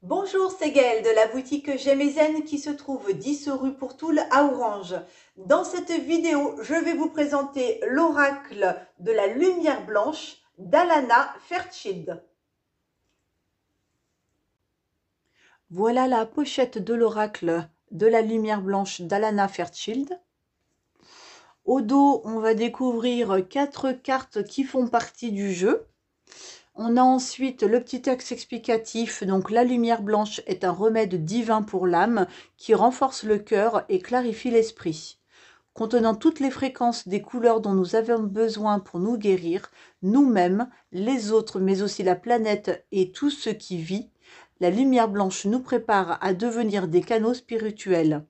Bonjour, c'est Gaëlle de la boutique J'aime et Zen qui se trouve 10 rue Pourtoul à Orange. Dans cette vidéo, je vais vous présenter l'oracle de la lumière blanche d'Alana Fairchild. Voilà la pochette de l'oracle de la lumière blanche d'Alana Fairchild. Au dos, on va découvrir 4 cartes qui font partie du jeu. On a ensuite le petit texte explicatif, donc la lumière blanche est un remède divin pour l'âme qui renforce le cœur et clarifie l'esprit. Contenant toutes les fréquences des couleurs dont nous avons besoin pour nous guérir, nous-mêmes, les autres, mais aussi la planète et tout ce qui vit, la lumière blanche nous prépare à devenir des canaux spirituels.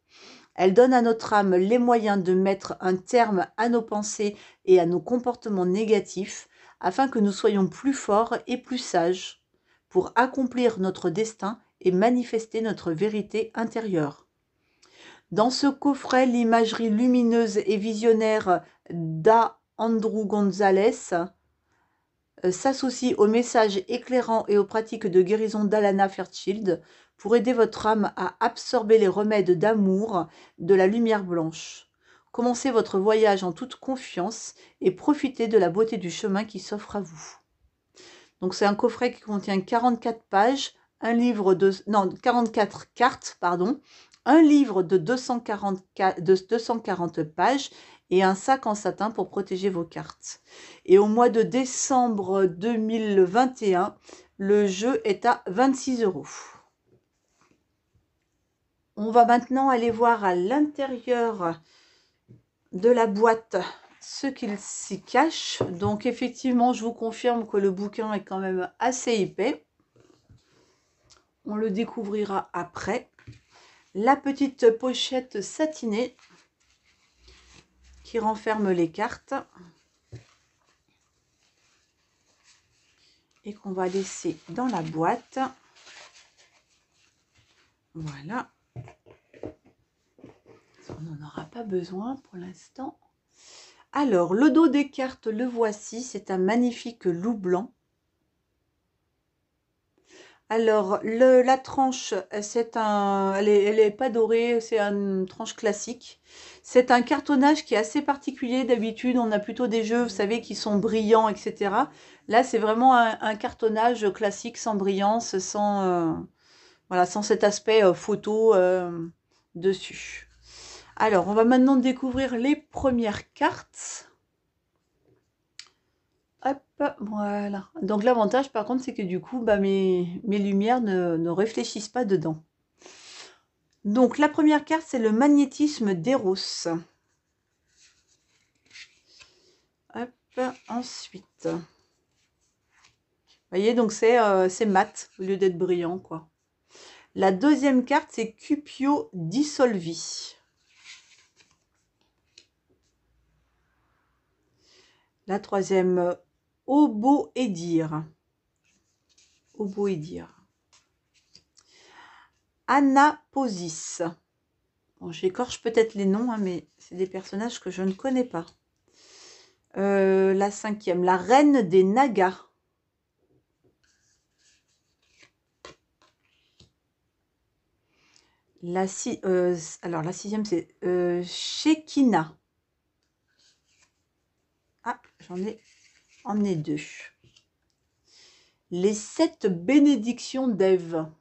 Elle donne à notre âme les moyens de mettre un terme à nos pensées et à nos comportements négatifs, afin que nous soyons plus forts et plus sages pour accomplir notre destin et manifester notre vérité intérieure. Dans ce coffret, l'imagerie lumineuse et visionnaire d'A. Andrew Gonzalez s'associe aux messages éclairants et aux pratiques de guérison d'Alana Fairchild pour aider votre âme à absorber les remèdes d'amour de la lumière blanche. Commencez votre voyage en toute confiance et profitez de la beauté du chemin qui s'offre à vous. Donc c'est un coffret qui contient 44 pages, 44 cartes, pardon, un livre de 240 pages et un sac en satin pour protéger vos cartes. Et au mois de décembre 2021, le jeu est à 26 €. On va maintenant aller voir à l'intérieur de la boîte ce qu'il s'y cache. Donc effectivement, je vous confirme que le bouquin est quand même assez épais. On le découvrira après. La petite pochette satinée qui renferme les cartes et qu'on va laisser dans la boîte. Voilà. On n'en aura pas besoin pour l'instant. Alors, le dos des cartes, le voici. C'est un magnifique loup blanc. Alors, la tranche, elle est pas dorée, c'est une tranche classique. C'est un cartonnage qui est assez particulier. D'habitude, on a plutôt des jeux, vous savez, qui sont brillants, etc. Là, c'est vraiment un cartonnage classique, sans brillance, voilà, sans cet aspect photo dessus. Alors, on va maintenant découvrir les premières cartes. Hop, voilà. Donc l'avantage par contre, c'est que du coup, mes lumières ne réfléchissent pas dedans. Donc la première carte, c'est le magnétisme d'Eros. Hop, ensuite. Vous voyez, donc c'est mat au lieu d'être brillant, quoi. La deuxième carte, c'est Cupio Dissolvi. La troisième, Oboédir. Oboédir. Anaposis. Bon, j'écorche peut-être les noms, hein, mais c'est des personnages que je ne connais pas. La cinquième, la reine des Nagas. Alors la sixième, c'est Shekinah. Ah, j'en ai emmené 2. Les 7 bénédictions d'Ève.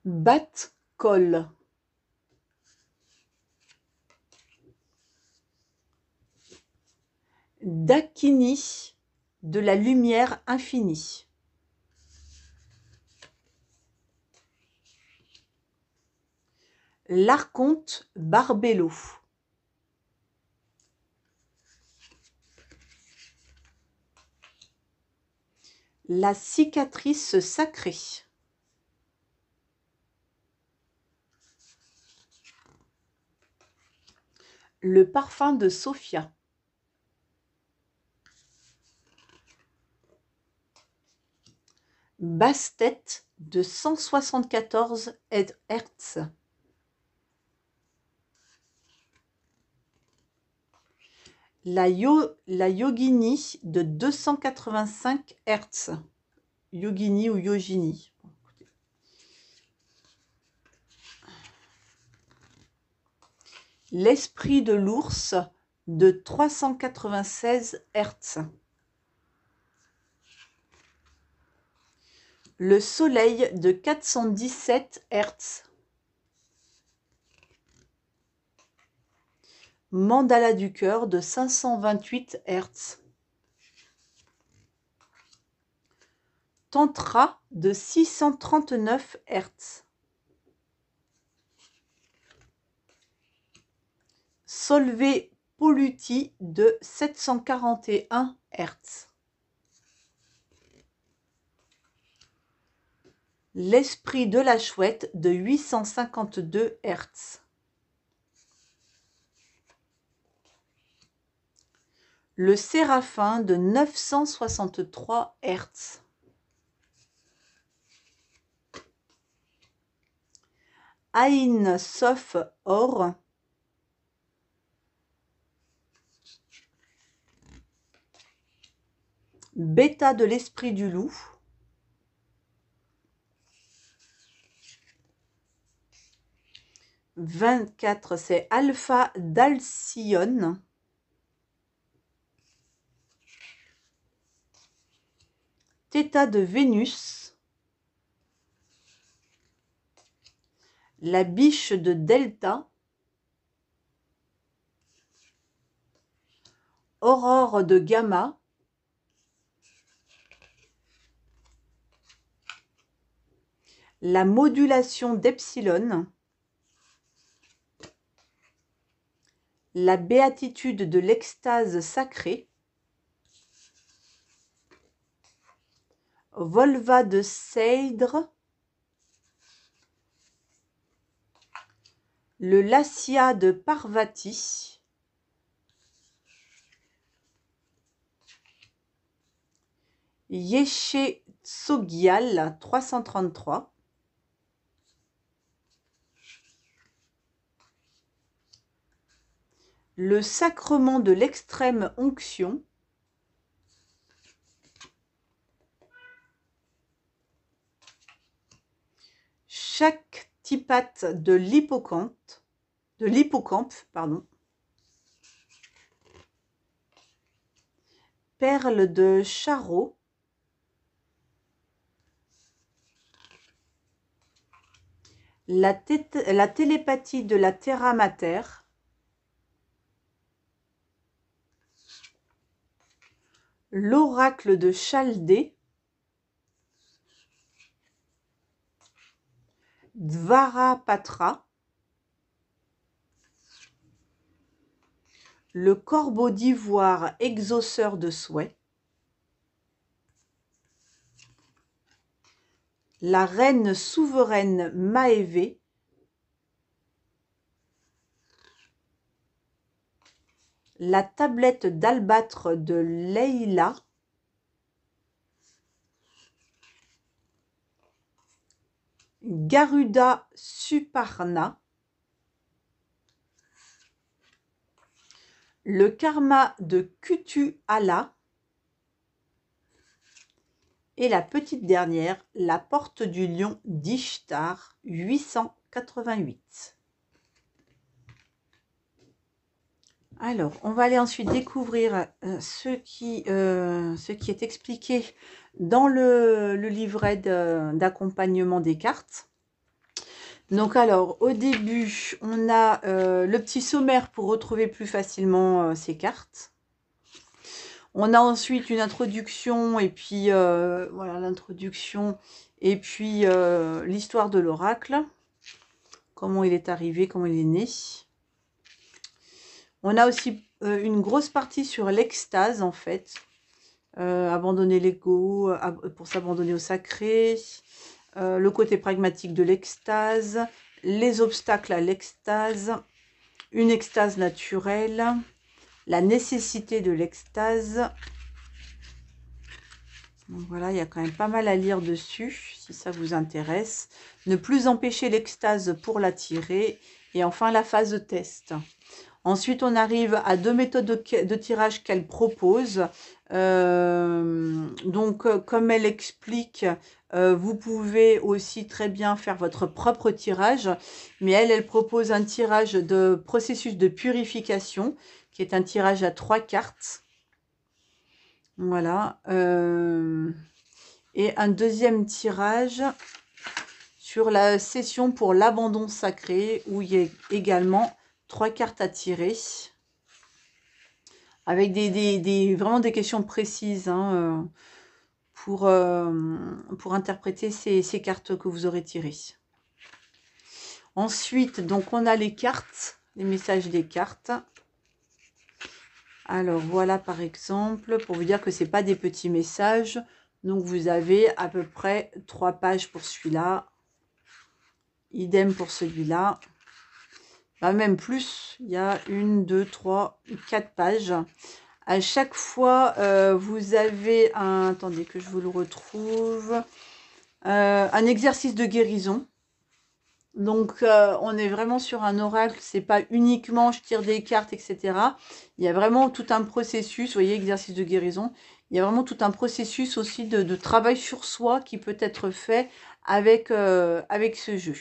Bat-Kol. Dakini, de la lumière infinie. L'archonte Barbello. La cicatrice sacrée. Le parfum de Sophia. Basse-tête de 174 Hz. La Yogini de 285 Hz. Yogini ou Yogini. L'esprit de l'ours de 396 Hz. Le soleil de 417 Hz. Mandala du cœur de 528 Hz. Tantra de 639 Hz. Solve Polluti de 741 Hz. L'esprit de la chouette de 852 Hz. Le séraphin de 963 Hz. Aïn Sof Or. Bêta de l'esprit du loup. « 24, c'est Alpha d'Alcyone. Theta de Vénus. La biche de Delta. Aurore de Gamma. La modulation d'Epsilon. La béatitude de l'extase sacrée. Volva de Seydre. Le Lassia de Parvati. Yeshe Tsogyal 333. Le sacrement de l'extrême onction. Chaque tipate de l'hippocampe, pardon. Perle de Charot. La télépathie de la Terra Mater. L'oracle de Chaldée. Dvarapatra. Le corbeau d'ivoire exauceur de souhaits. La reine souveraine Maévé. La tablette d'albâtre de Leïla. Garuda Suparna. Le karma de Kutu-Ala. Et la petite dernière, la porte du lion d'Ishtar, 888. Alors, on va aller ensuite découvrir ce qui est expliqué dans le livret d'accompagnement des cartes. Donc alors, au début, on a le petit sommaire pour retrouver plus facilement ces cartes. On a ensuite une introduction et puis voilà l'introduction et puis l'histoire de l'oracle, comment il est arrivé, comment il est né. On a aussi une grosse partie sur l'extase en fait, abandonner l'ego pour s'abandonner au sacré, le côté pragmatique de l'extase, les obstacles à l'extase, une extase naturelle, la nécessité de l'extase. Donc voilà, il y a quand même pas mal à lire dessus, si ça vous intéresse. Ne plus empêcher l'extase pour l'attirer. Et enfin, la phase de test. Ensuite, on arrive à 2 méthodes de tirage qu'elle propose. Donc, comme elle explique, vous pouvez aussi très bien faire votre propre tirage. Mais elle propose un tirage de processus de purification, qui est un tirage à 3 cartes. Voilà. Et un deuxième tirage sur la session pour l'abandon sacré, où il y a également 3 cartes à tirer, avec vraiment des questions précises hein, pour interpréter ces cartes que vous aurez tirées. Ensuite, donc on a les cartes, les messages des cartes. Alors voilà par exemple, pour vous dire que ce n'est pas des petits messages. Donc vous avez à peu près 3 pages pour celui-là. Idem pour celui-là. Bah, même plus, il y a 1, 2, 3, 4 pages. À chaque fois, vous avez un... Attendez que je vous le retrouve. Un exercice de guérison. Donc, on est vraiment sur un oracle. C'est pas uniquement je tire des cartes, etc. Il y a vraiment tout un processus. Vous voyez, exercice de guérison. Il y a vraiment tout un processus aussi de travail sur soi qui peut être fait avec, avec ce jeu.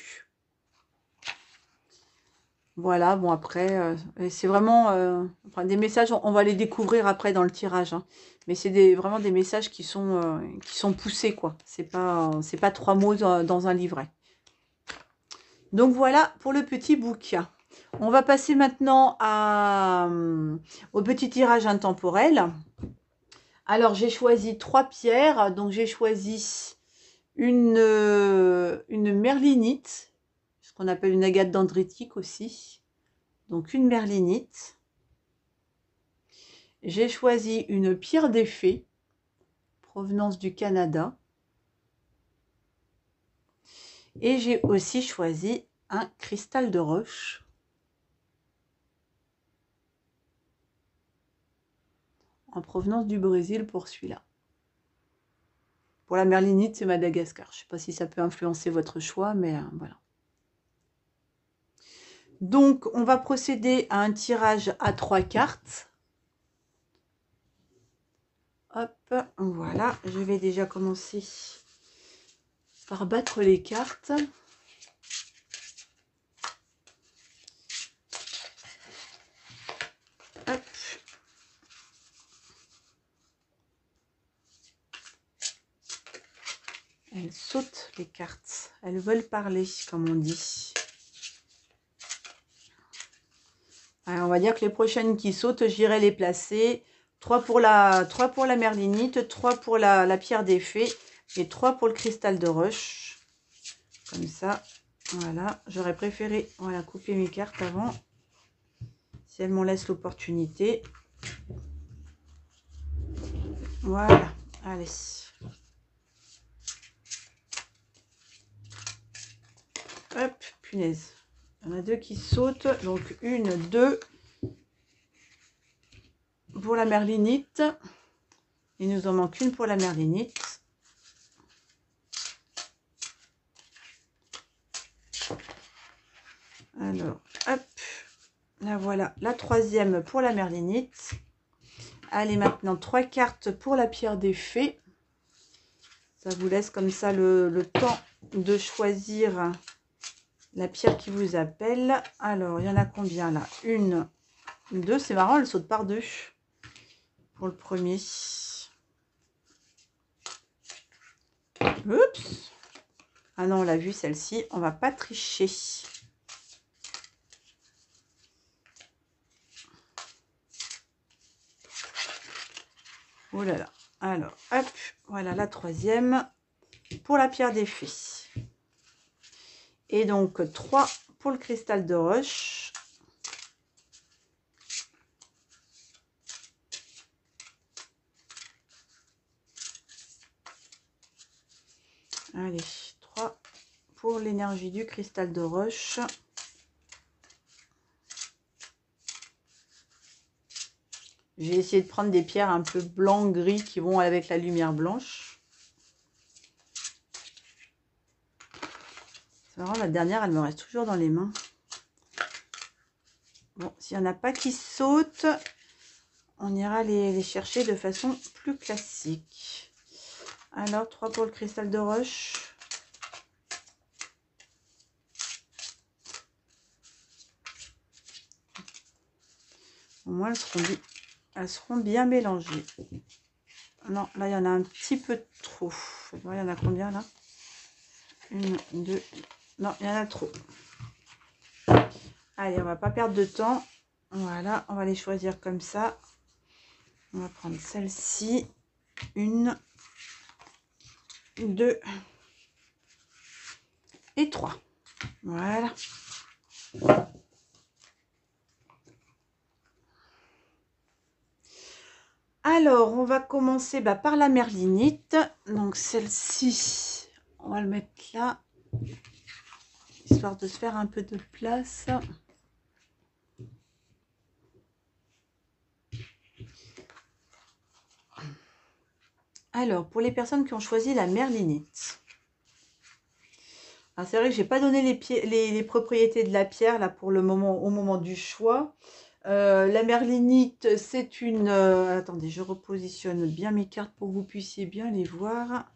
Voilà, bon après, c'est vraiment enfin, des messages, on va les découvrir après dans le tirage. Hein. Mais c'est vraiment des messages qui sont poussés, quoi. C'est pas 3 mots dans un livret. Donc voilà pour le petit bouquin. On va passer maintenant au petit tirage intemporel. Alors j'ai choisi 3 pierres. Donc j'ai choisi une merlinite, ce qu'on appelle une agate dendritique aussi. Donc une merlinite. J'ai choisi une pierre des fées, provenance du Canada. Et j'ai aussi choisi un cristal de roche. En provenance du Brésil pour celui-là. Pour la merlinite, c'est Madagascar. Je ne sais pas si ça peut influencer votre choix, mais voilà. Donc, on va procéder à un tirage à 3 cartes. Hop, voilà. Je vais déjà commencer par battre les cartes. Hop. Elles sautent les cartes. Elles veulent parler, comme on dit. Alors, on va dire que les prochaines qui sautent, j'irai les placer. 3 pour la merlinite, 3 pour la pierre des fées et 3 pour le cristal de roche. Comme ça, voilà. J'aurais préféré voilà, couper mes cartes avant. Si elles m'en laissent l'opportunité. Voilà. Allez. Hop, punaise. Il y en a 2 qui sautent. Donc, 1, 2. Pour la merlinite. Il nous en manque une pour la merlinite. Alors, hop. Là, voilà. La 3e pour la merlinite. Allez, maintenant, 3 cartes pour la pierre des fées. Ça vous laisse comme ça le temps de choisir la pierre qui vous appelle. Alors, il y en a combien là? 1, 2. C'est marrant, elle saute par 2 pour le premier. Oups. Ah non, on l'a vu celle-ci. On va pas tricher. Oh là là. Alors, hop. Voilà la 3e pour la pierre des fées. Et donc, 3 pour le cristal de roche. Allez, 3 pour l'énergie du cristal de roche. J'ai essayé de prendre des pierres un peu blanc-gris qui vont avec la lumière blanche. C'est marrant, la dernière, elle me reste toujours dans les mains. Bon, s'il n'y en a pas qui sautent, on ira les chercher de façon plus classique. Alors, 3 pour le cristal de roche. Au moins, elles seront bien mélangées. Non, là, il y en a un petit peu trop. Il y en a combien, là? 1, 2... Non, il y en a trop. Allez, on va pas perdre de temps. Voilà, on va les choisir comme ça. On va prendre celle-ci. 1, 2 et 3. Voilà. Alors, on va commencer par la merlinite. Donc, celle-ci, on va le mettre là, histoire de se faire un peu de place. Alors, pour les personnes qui ont choisi la merlinite. C'est vrai que j'ai pas donné les propriétés de la pierre là pour le moment, au moment du choix. La merlinite, c'est une... attendez, je repositionne bien mes cartes pour que vous puissiez bien les voir.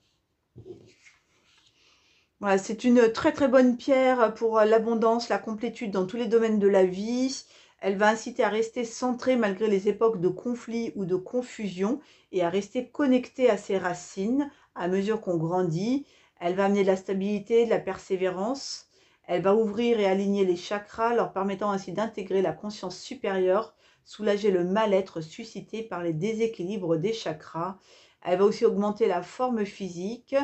Voilà, c'est une très très bonne pierre pour l'abondance, la complétude dans tous les domaines de la vie. Elle va inciter à rester centrée malgré les époques de conflit ou de confusion et à rester connectée à ses racines à mesure qu'on grandit. Elle va amener de la stabilité, de la persévérance. Elle va ouvrir et aligner les chakras, leur permettant ainsi d'intégrer la conscience supérieure, soulager le mal-être suscité par les déséquilibres des chakras. Elle va aussi augmenter la forme physique.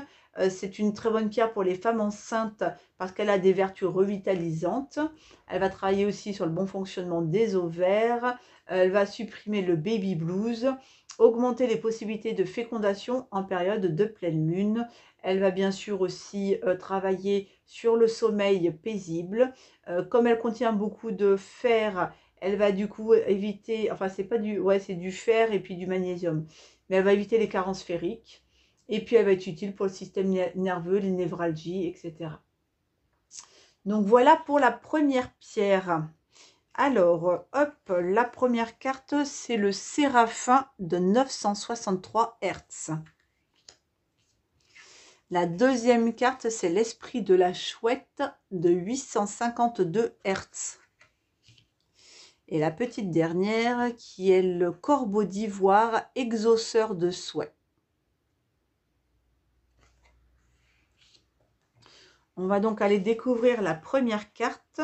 C'est une très bonne pierre pour les femmes enceintes parce qu'elle a des vertus revitalisantes. Elle va travailler aussi sur le bon fonctionnement des ovaires. Elle va supprimer le baby blues, augmenter les possibilités de fécondation en période de pleine lune. Elle va bien sûr aussi travailler sur le sommeil paisible. Comme elle contient beaucoup de fer, elle va du coup éviter, enfin c'est pas du, ouais c'est du fer et puis du magnésium, mais elle va éviter les carences ferriques. Et puis elle va être utile pour le système nerveux, les névralgies, etc. Donc voilà pour la première pierre. Alors, hop, la première carte, c'est le Séraphin de 963 Hz. La deuxième carte, c'est l'Esprit de la Chouette de 852 Hz. Et la petite dernière, qui est le Corbeau d'Ivoire, exauceur de souhaits. On va donc aller découvrir la première carte.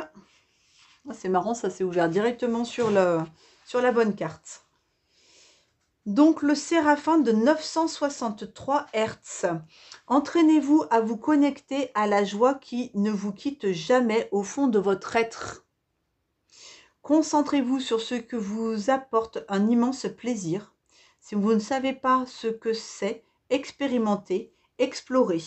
C'est marrant, ça s'est ouvert directement sur la bonne carte. Donc le Séraphin de 963 Hz. Entraînez-vous à vous connecter à la joie qui ne vous quitte jamais au fond de votre être. Concentrez-vous sur ce que vous apporte un immense plaisir. Si vous ne savez pas ce que c'est, expérimentez, explorez.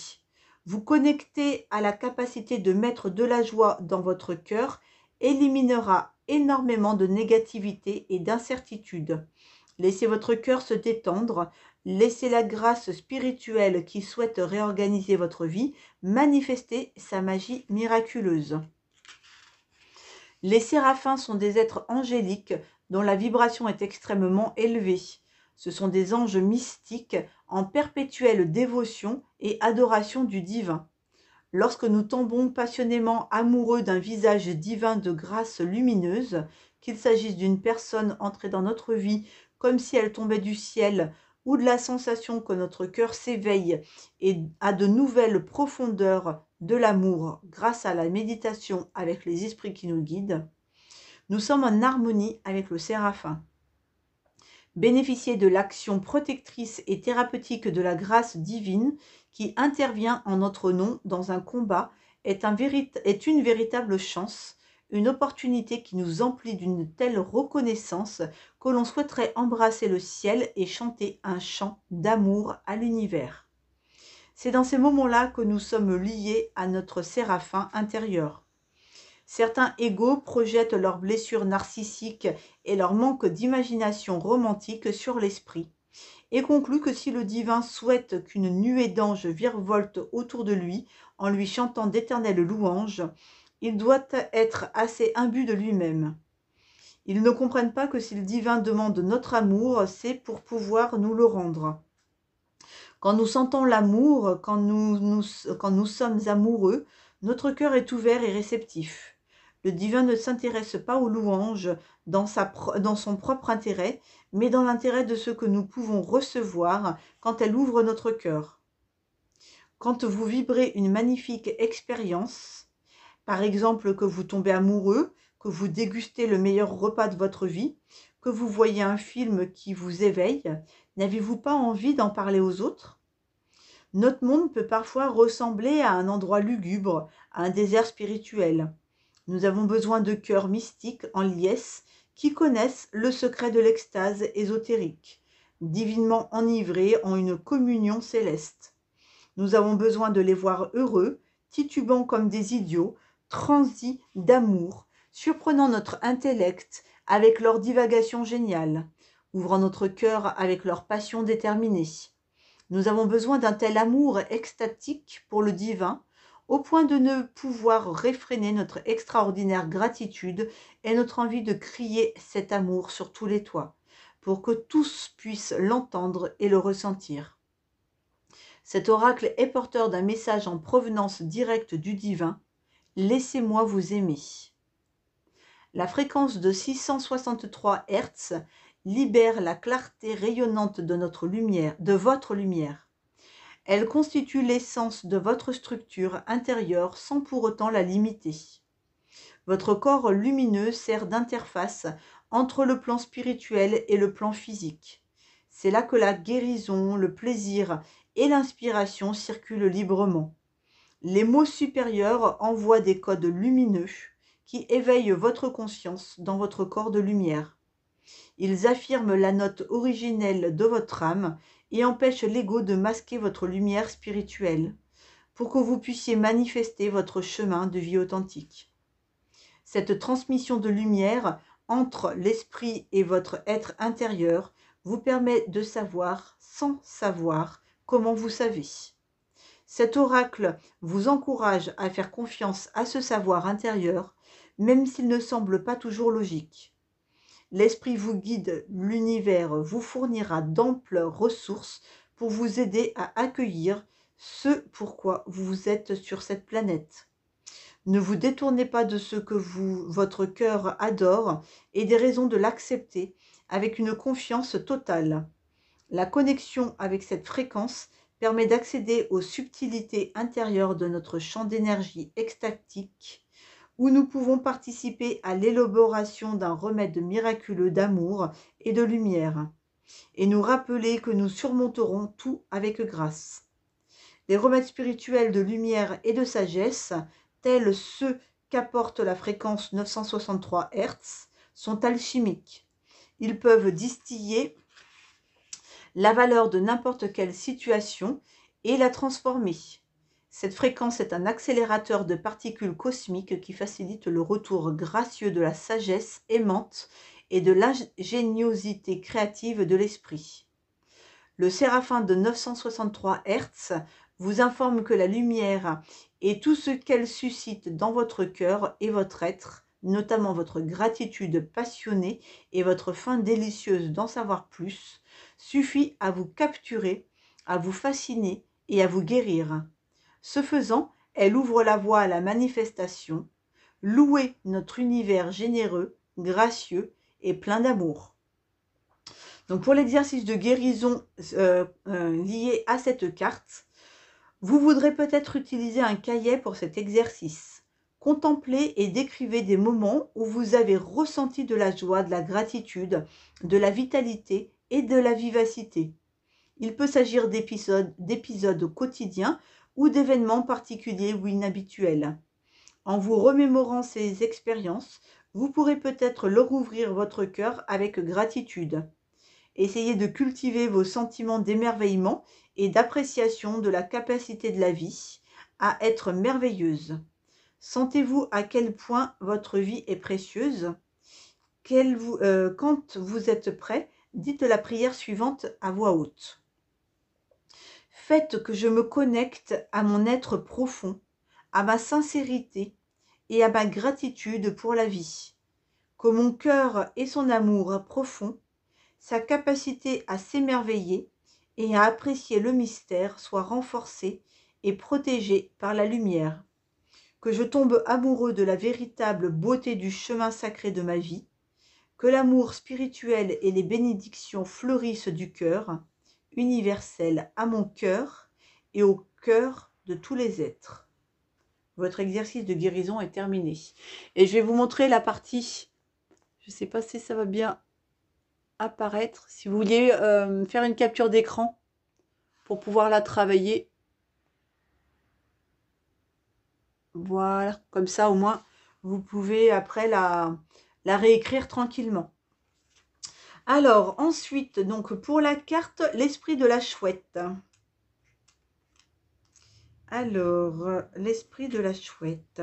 Vous connecter à la capacité de mettre de la joie dans votre cœur éliminera énormément de négativité et d'incertitude. Laissez votre cœur se détendre, laissez la grâce spirituelle qui souhaite réorganiser votre vie manifester sa magie miraculeuse. Les séraphins sont des êtres angéliques dont la vibration est extrêmement élevée. Ce sont des anges mystiques en perpétuelle dévotion et adoration du divin. Lorsque nous tombons passionnément amoureux d'un visage divin de grâce lumineuse, qu'il s'agisse d'une personne entrée dans notre vie comme si elle tombait du ciel, ou de la sensation que notre cœur s'éveille et a de nouvelles profondeurs de l'amour grâce à la méditation avec les esprits qui nous guident, nous sommes en harmonie avec le Séraphin. Bénéficier de l'action protectrice et thérapeutique de la grâce divine qui intervient en notre nom dans un combat est une véritable chance, une opportunité qui nous emplit d'une telle reconnaissance que l'on souhaiterait embrasser le ciel et chanter un chant d'amour à l'univers. C'est dans ces moments-là que nous sommes liés à notre Séraphin intérieur. Certains égos projettent leurs blessures narcissiques et leur manque d'imagination romantique sur l'esprit, et concluent que si le divin souhaite qu'une nuée d'anges virevolte autour de lui en lui chantant d'éternelles louanges, il doit être assez imbu de lui-même. Ils ne comprennent pas que si le divin demande notre amour, c'est pour pouvoir nous le rendre. Quand nous sentons l'amour, quand nous sommes amoureux, notre cœur est ouvert et réceptif. Le divin ne s'intéresse pas aux louanges dans son propre intérêt, mais dans l'intérêt de ce que nous pouvons recevoir quand elle ouvre notre cœur. Quand vous vibrez une magnifique expérience, par exemple que vous tombez amoureux, que vous dégustez le meilleur repas de votre vie, que vous voyez un film qui vous éveille, n'avez-vous pas envie d'en parler aux autres? Notre monde peut parfois ressembler à un endroit lugubre, à un désert spirituel. Nous avons besoin de cœurs mystiques en liesse qui connaissent le secret de l'extase ésotérique, divinement enivrés en une communion céleste. Nous avons besoin de les voir heureux, titubant comme des idiots, transis d'amour, surprenant notre intellect avec leur divagation géniale, ouvrant notre cœur avec leur passion déterminée. Nous avons besoin d'un tel amour extatique pour le divin, au point de ne pouvoir réfréner notre extraordinaire gratitude et notre envie de crier cet amour sur tous les toits, pour que tous puissent l'entendre et le ressentir. Cet oracle est porteur d'un message en provenance directe du divin. Laissez-moi vous aimer. La fréquence de 663 Hz libère la clarté rayonnante de notre lumière, de votre lumière. Elle constitue l'essence de votre structure intérieure sans pour autant la limiter. Votre corps lumineux sert d'interface entre le plan spirituel et le plan physique. C'est là que la guérison, le plaisir et l'inspiration circulent librement. Les mots supérieurs envoient des codes lumineux qui éveillent votre conscience dans votre corps de lumière. Ils affirment la note originelle de votre âme et empêchent l'ego de masquer votre lumière spirituelle pour que vous puissiez manifester votre chemin de vie authentique. Cette transmission de lumière entre l'esprit et votre être intérieur vous permet de savoir sans savoir comment vous savez. Cet oracle vous encourage à faire confiance à ce savoir intérieur, même s'il ne semble pas toujours logique. L'esprit vous guide, l'univers vous fournira d'amples ressources pour vous aider à accueillir ce pourquoi vous êtes sur cette planète. Ne vous détournez pas de ce que votre cœur adore et des raisons de l'accepter avec une confiance totale. La connexion avec cette fréquence permet d'accéder aux subtilités intérieures de notre champ d'énergie extatique, où nous pouvons participer à l'élaboration d'un remède miraculeux d'amour et de lumière, et nous rappeler que nous surmonterons tout avec grâce. Les remèdes spirituels de lumière et de sagesse, tels ceux qu'apporte la fréquence 963 Hz, sont alchimiques. Ils peuvent distiller la valeur de n'importe quelle situation et la transformer. Cette fréquence est un accélérateur de particules cosmiques qui facilite le retour gracieux de la sagesse aimante et de l'ingéniosité créative de l'esprit. Le séraphin de 963 Hz vous informe que la lumière et tout ce qu'elle suscite dans votre cœur et votre être, notamment votre gratitude passionnée et votre faim délicieuse d'en savoir plus, suffit à vous capturer, à vous fasciner et à vous guérir. Ce faisant, elle ouvre la voie à la manifestation. Louez notre univers généreux, gracieux et plein d'amour. Donc pour l'exercice de guérison lié à cette carte, vous voudrez peut-être utiliser un cahier pour cet exercice. Contemplez et décrivez des moments où vous avez ressenti de la joie, de la gratitude, de la vitalité et de la vivacité. Il peut s'agir d'épisodes quotidiens ou d'événements particuliers ou inhabituels. En vous remémorant ces expériences, vous pourrez peut-être leur ouvrir votre cœur avec gratitude. Essayez de cultiver vos sentiments d'émerveillement et d'appréciation de la capacité de la vie à être merveilleuse. Sentez-vous à quel point votre vie est précieuse? Quand vous êtes prêt, dites la prière suivante à voix haute. Faites que je me connecte à mon être profond, à ma sincérité et à ma gratitude pour la vie. que mon cœur et son amour profond, sa capacité à s'émerveiller et à apprécier le mystère soient renforcés et protégés par la lumière, que je tombe amoureux de la véritable beauté du chemin sacré de ma vie, que l'amour spirituel et les bénédictions fleurissent du cœur, universel à mon cœur et au cœur de tous les êtres. Votre exercice de guérison est terminé. Et je vais vous montrer la partie, je ne sais pas si ça va bien apparaître, si vous vouliez faire une capture d'écran pour pouvoir la travailler. Voilà, comme ça au moins vous pouvez après la réécrire tranquillement. Alors ensuite, donc pour la carte, l'esprit de la chouette. Alors, l'esprit de la chouette.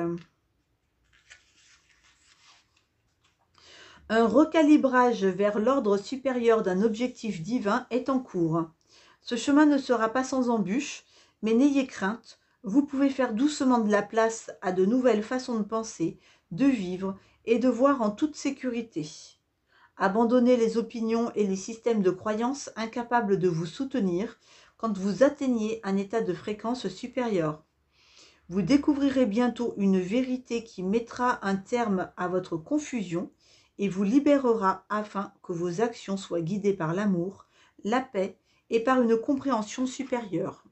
Un recalibrage vers l'ordre supérieur d'un objectif divin est en cours. Ce chemin ne sera pas sans embûches, mais n'ayez crainte, vous pouvez faire doucement de la place à de nouvelles façons de penser, de vivre et de voir en toute sécurité. Abandonnez les opinions et les systèmes de croyances incapables de vous soutenir quand vous atteignez un état de fréquence supérieure. Vous découvrirez bientôt une vérité qui mettra un terme à votre confusion et vous libérera afin que vos actions soient guidées par l'amour, la paix et par une compréhension supérieure.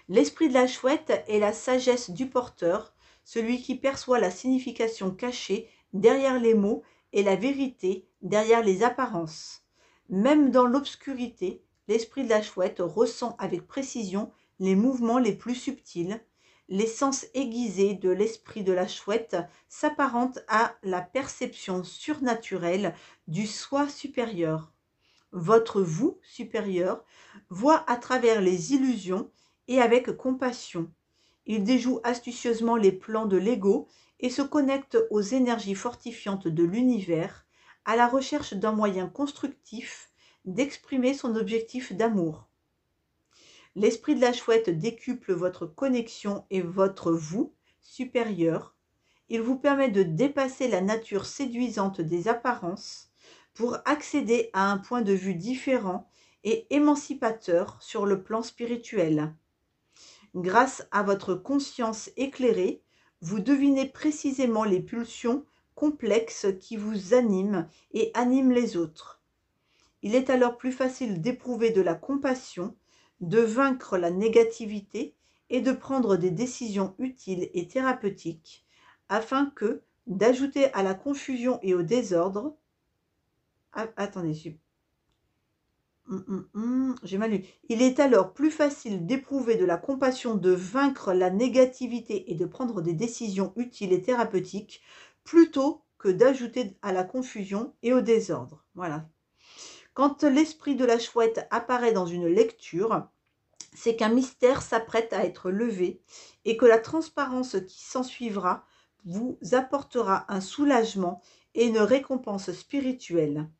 L'esprit de la chouette est la sagesse du porteur, celui qui perçoit la signification cachée derrière les mots et la vérité derrière les apparences. Même dans l'obscurité, l'esprit de la chouette ressent avec précision les mouvements les plus subtils. Les sens aiguisés de l'esprit de la chouette s'apparentent à la perception surnaturelle du soi supérieur. Votre vous supérieur voit à travers les illusions et avec compassion. Il déjoue astucieusement les plans de l'ego et se connecte aux énergies fortifiantes de l'univers à la recherche d'un moyen constructif d'exprimer son objectif d'amour. L'esprit de la chouette décuple votre connexion et votre vous supérieur. Il vous permet de dépasser la nature séduisante des apparences pour accéder à un point de vue différent et émancipateur sur le plan spirituel. Grâce à votre conscience éclairée, vous devinez précisément les pulsions complexes qui vous animent et animent les autres. Il est alors plus facile d'éprouver de la compassion, de vaincre la négativité et de prendre des décisions utiles et thérapeutiques afin que, d'ajouter à la confusion et au désordre, j'ai mal lu. Il est alors plus facile d'éprouver de la compassion, de vaincre la négativité et de prendre des décisions utiles et thérapeutiques plutôt que d'ajouter à la confusion et au désordre. Voilà. Quand l'esprit de la chouette apparaît dans une lecture, c'est qu'un mystère s'apprête à être levé et que la transparence qui s'ensuivra vous apportera un soulagement et une récompense spirituelle.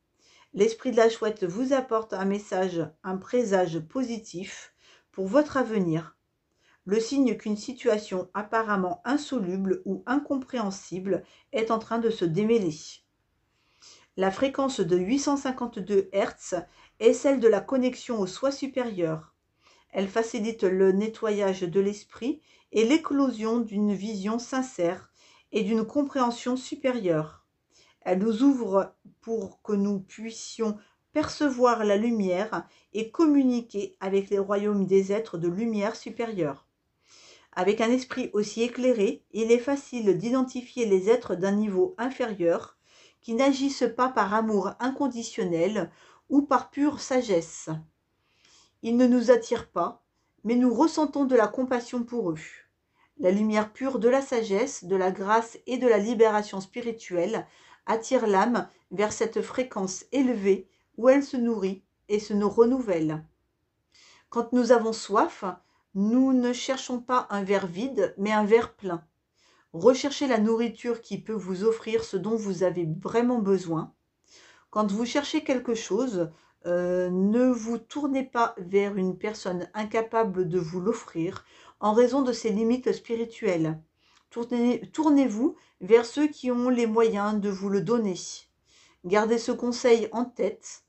L'esprit de la chouette vous apporte un message, un présage positif pour votre avenir. Le signe qu'une situation apparemment insoluble ou incompréhensible est en train de se démêler. La fréquence de 852 Hz est celle de la connexion au soi supérieur. Elle facilite le nettoyage de l'esprit et l'éclosion d'une vision sincère et d'une compréhension supérieure. Elle nous ouvre pour que nous puissions percevoir la lumière et communiquer avec les royaumes des êtres de lumière supérieure. Avec un esprit aussi éclairé, il est facile d'identifier les êtres d'un niveau inférieur qui n'agissent pas par amour inconditionnel ou par pure sagesse. Ils ne nous attirent pas, mais nous ressentons de la compassion pour eux. La lumière pure de la sagesse, de la grâce et de la libération spirituelle attire l'âme vers cette fréquence élevée où elle se nourrit et se renouvelle. Quand nous avons soif, nous ne cherchons pas un verre vide, mais un verre plein. Recherchez la nourriture qui peut vous offrir ce dont vous avez vraiment besoin. Quand vous cherchez quelque chose, ne vous tournez pas vers une personne incapable de vous l'offrir en raison de ses limites spirituelles. Tournez-vous vers ceux qui ont les moyens de vous le donner. Gardez ce conseil en tête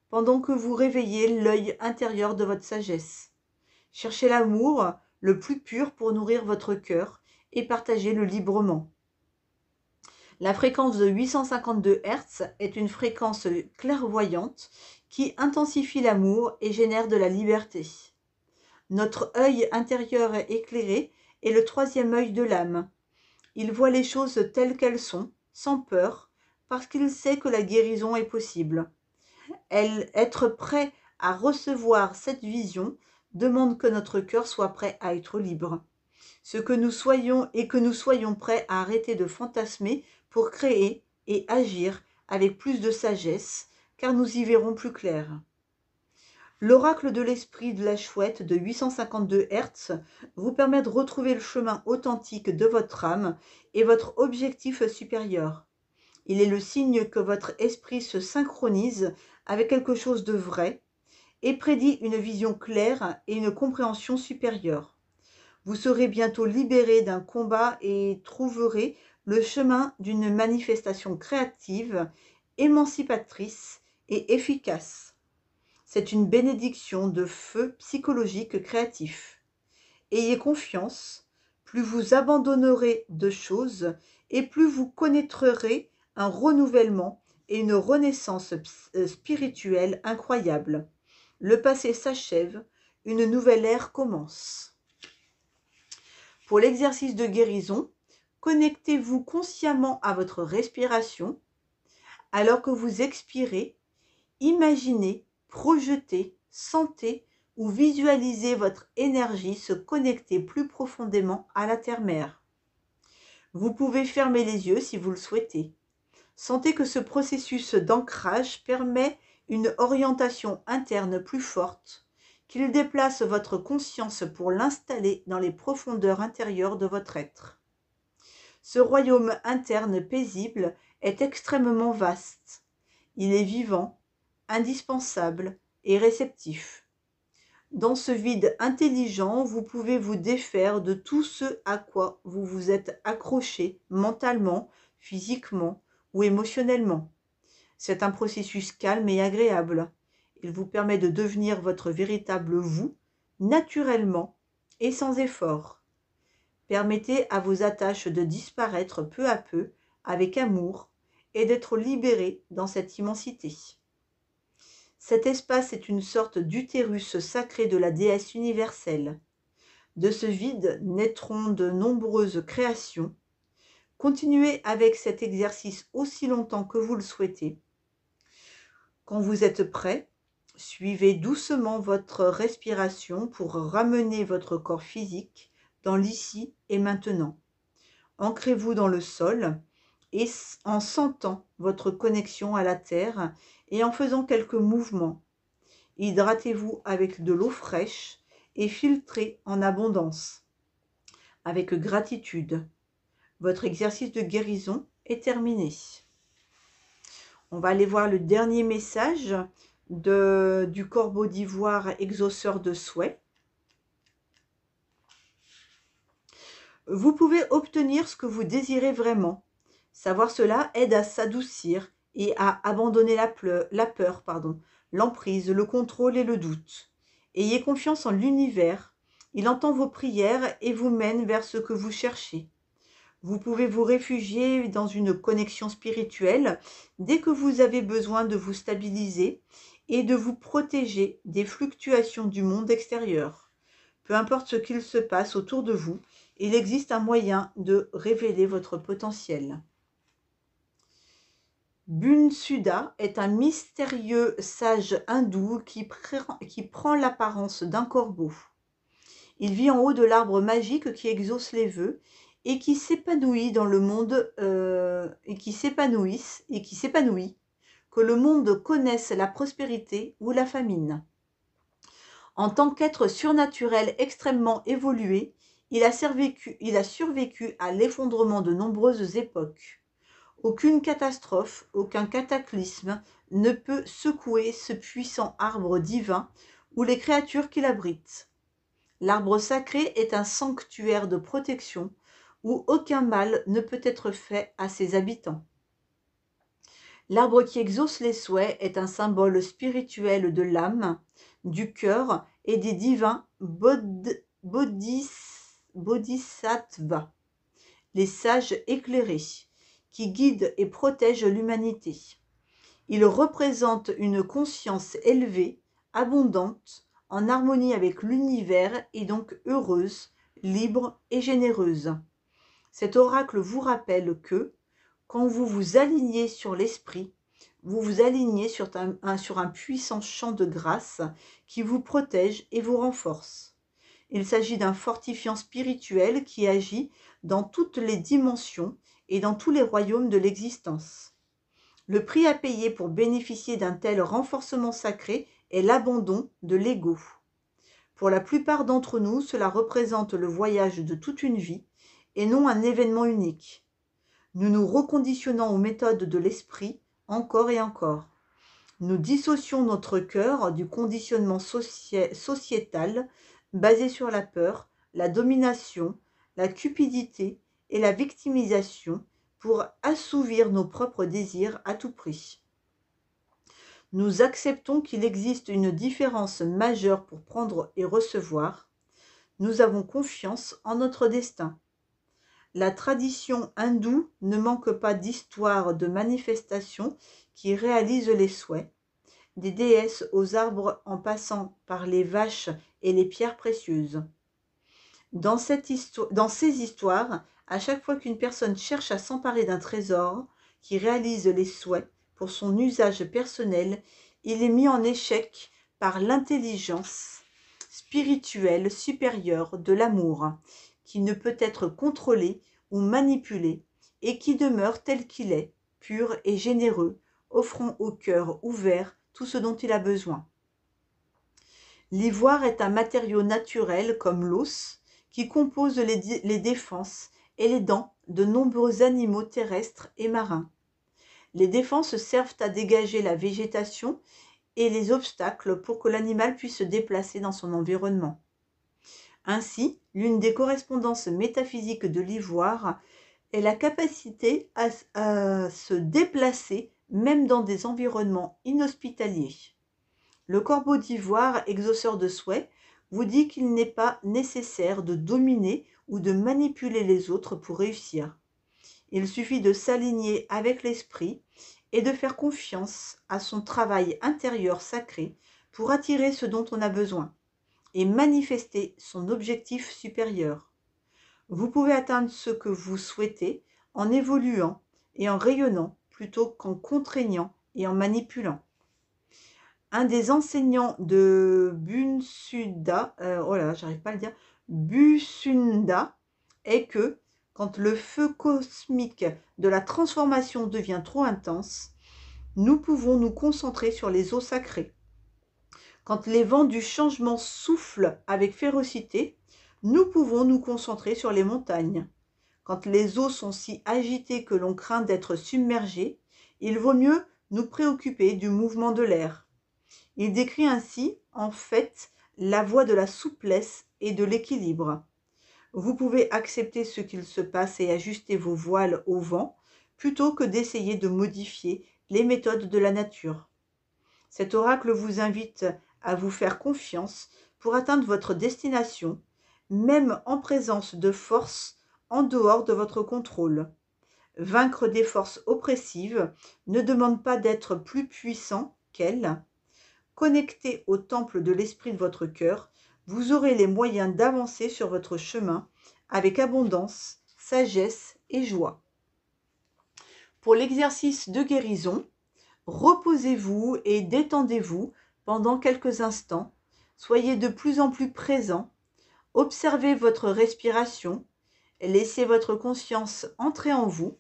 pendant que vous réveillez l'œil intérieur de votre sagesse. Cherchez l'amour le plus pur pour nourrir votre cœur et partagez-le librement. La fréquence de 852 Hz est une fréquence clairvoyante qui intensifie l'amour et génère de la liberté. Notre œil intérieur éclairé est le troisième œil de l'âme. Il voit les choses telles qu'elles sont, sans peur, parce qu'il sait que la guérison est possible. Être prêt à recevoir cette vision demande que notre cœur soit prêt à être libre. Ce que nous soyons et que nous soyons prêts à arrêter de fantasmer pour créer et agir avec plus de sagesse, car nous y verrons plus clair. L'oracle de l'esprit de la chouette de 852 Hz vous permet de retrouver le chemin authentique de votre âme et votre objectif supérieur. Il est le signe que votre esprit se synchronise avec quelque chose de vrai et prédit une vision claire et une compréhension supérieure. Vous serez bientôt libéré d'un combat et trouverez le chemin d'une manifestation créative, émancipatrice et efficace. C'est une bénédiction de feu psychologique créatif. Ayez confiance, plus vous abandonnerez de choses et plus vous connaîtrez un renouvellement et une renaissance spirituelle incroyable. Le passé s'achève, une nouvelle ère commence. Pour l'exercice de guérison, connectez-vous consciemment à votre respiration. Alors que vous expirez, imaginez, projetez, sentez ou visualisez votre énergie se connecter plus profondément à la terre-mère. Vous pouvez fermer les yeux si vous le souhaitez. Sentez que ce processus d'ancrage permet une orientation interne plus forte, qu'il déplace votre conscience pour l'installer dans les profondeurs intérieures de votre être. Ce royaume interne paisible est extrêmement vaste. Il est vivant, indispensable et réceptif. Dans ce vide intelligent, vous pouvez vous défaire de tout ce à quoi vous vous êtes accroché mentalement, physiquement ou émotionnellement. C'est un processus calme et agréable. Il vous permet de devenir votre véritable vous, naturellement et sans effort. Permettez à vos attaches de disparaître peu à peu avec amour et d'être libérés dans cette immensité. Cet espace est une sorte d'utérus sacré de la déesse universelle. De ce vide naîtront de nombreuses créations. Continuez avec cet exercice aussi longtemps que vous le souhaitez. Quand vous êtes prêt, suivez doucement votre respiration pour ramener votre corps physique dans l'ici et maintenant. Ancrez-vous dans le sol et en sentant votre connexion à la terre et en faisant quelques mouvements. Hydratez-vous avec de l'eau fraîche et filtrez en abondance. Avec gratitude. Votre exercice de guérison est terminé. On va aller voir le dernier message du corbeau d'ivoire exauceur de souhaits. Vous pouvez obtenir ce que vous désirez vraiment. Savoir cela aide à s'adoucir et à abandonner la peur, l'emprise, le contrôle et le doute. Ayez confiance en l'univers. Il entend vos prières et vous mène vers ce que vous cherchez. Vous pouvez vous réfugier dans une connexion spirituelle dès que vous avez besoin de vous stabiliser et de vous protéger des fluctuations du monde extérieur. Peu importe ce qu'il se passe autour de vous, il existe un moyen de révéler votre potentiel. Bunsuda est un mystérieux sage hindou qui prend l'apparence d'un corbeau. Il vit en haut de l'arbre magique qui exauce les vœux et qui s'épanouit dans le monde que le monde connaisse la prospérité ou la famine. En tant qu'être surnaturel extrêmement évolué, il a survécu à l'effondrement de nombreuses époques. Aucune catastrophe, aucun cataclysme ne peut secouer ce puissant arbre divin ou les créatures qui l'abritent. L'arbre sacré est un sanctuaire de protection où aucun mal ne peut être fait à ses habitants. L'arbre qui exauce les souhaits est un symbole spirituel de l'âme, du cœur et des divins bodhisattvas, les sages éclairés, qui guident et protègent l'humanité. Il représente une conscience élevée, abondante, en harmonie avec l'univers et donc heureuse, libre et généreuse. Cet oracle vous rappelle que, quand vous vous alignez sur l'esprit, vous vous alignez sur un puissant champ de grâce qui vous protège et vous renforce. Il s'agit d'un fortifiant spirituel qui agit dans toutes les dimensions et dans tous les royaumes de l'existence. Le prix à payer pour bénéficier d'un tel renforcement sacré est l'abandon de l'ego. Pour la plupart d'entre nous, cela représente le voyage de toute une vie et non un événement unique. Nous nous reconditionnons aux méthodes de l'esprit encore et encore. Nous dissocions notre cœur du conditionnement sociétal basé sur la peur, la domination, la cupidité et la victimisation pour assouvir nos propres désirs à tout prix. Nous acceptons qu'il existe une différence majeure pour prendre et recevoir. Nous avons confiance en notre destin. La tradition hindoue ne manque pas d'histoires de manifestations qui réalisent les souhaits, des déesses aux arbres en passant par les vaches et les pierres précieuses. Dans ces histoires, à chaque fois qu'une personne cherche à s'emparer d'un trésor qui réalise les souhaits pour son usage personnel, il est mis en échec par l'intelligence spirituelle supérieure de l'amour, qui ne peut être contrôlé ou manipulé et qui demeure tel qu'il est, pur et généreux, offrant au cœur ouvert tout ce dont il a besoin. L'ivoire est un matériau naturel comme l'os qui compose les défenses et les dents de nombreux animaux terrestres et marins. Les défenses servent à dégager la végétation et les obstacles pour que l'animal puisse se déplacer dans son environnement. Ainsi, l'une des correspondances métaphysiques de l'ivoire est la capacité à se déplacer même dans des environnements inhospitaliers. Le corbeau d'ivoire, exauceur de souhaits, vous dit qu'il n'est pas nécessaire de dominer ou de manipuler les autres pour réussir. Il suffit de s'aligner avec l'esprit et de faire confiance à son travail intérieur sacré pour attirer ce dont on a besoin et manifester son objectif supérieur. Vous pouvez atteindre ce que vous souhaitez en évoluant et en rayonnant plutôt qu'en contraignant et en manipulant. Un des enseignants de Busunda est que quand le feu cosmique de la transformation devient trop intense, nous pouvons nous concentrer sur les eaux sacrées. Quand les vents du changement soufflent avec férocité, nous pouvons nous concentrer sur les montagnes. Quand les eaux sont si agitées que l'on craint d'être submergé, il vaut mieux nous préoccuper du mouvement de l'air. Il décrit ainsi, en fait, la voie de la souplesse et de l'équilibre. Vous pouvez accepter ce qu'il se passe et ajuster vos voiles au vent, plutôt que d'essayer de modifier les méthodes de la nature. Cet oracle vous invite à vous faire confiance pour atteindre votre destination, même en présence de forces en dehors de votre contrôle. Vaincre des forces oppressives ne demande pas d'être plus puissant qu'elles. Connecté au temple de l'esprit de votre cœur, vous aurez les moyens d'avancer sur votre chemin avec abondance, sagesse et joie. Pour l'exercice de guérison, reposez-vous et détendez-vous pendant quelques instants. Soyez de plus en plus présent. Observez votre respiration. Laissez votre conscience entrer en vous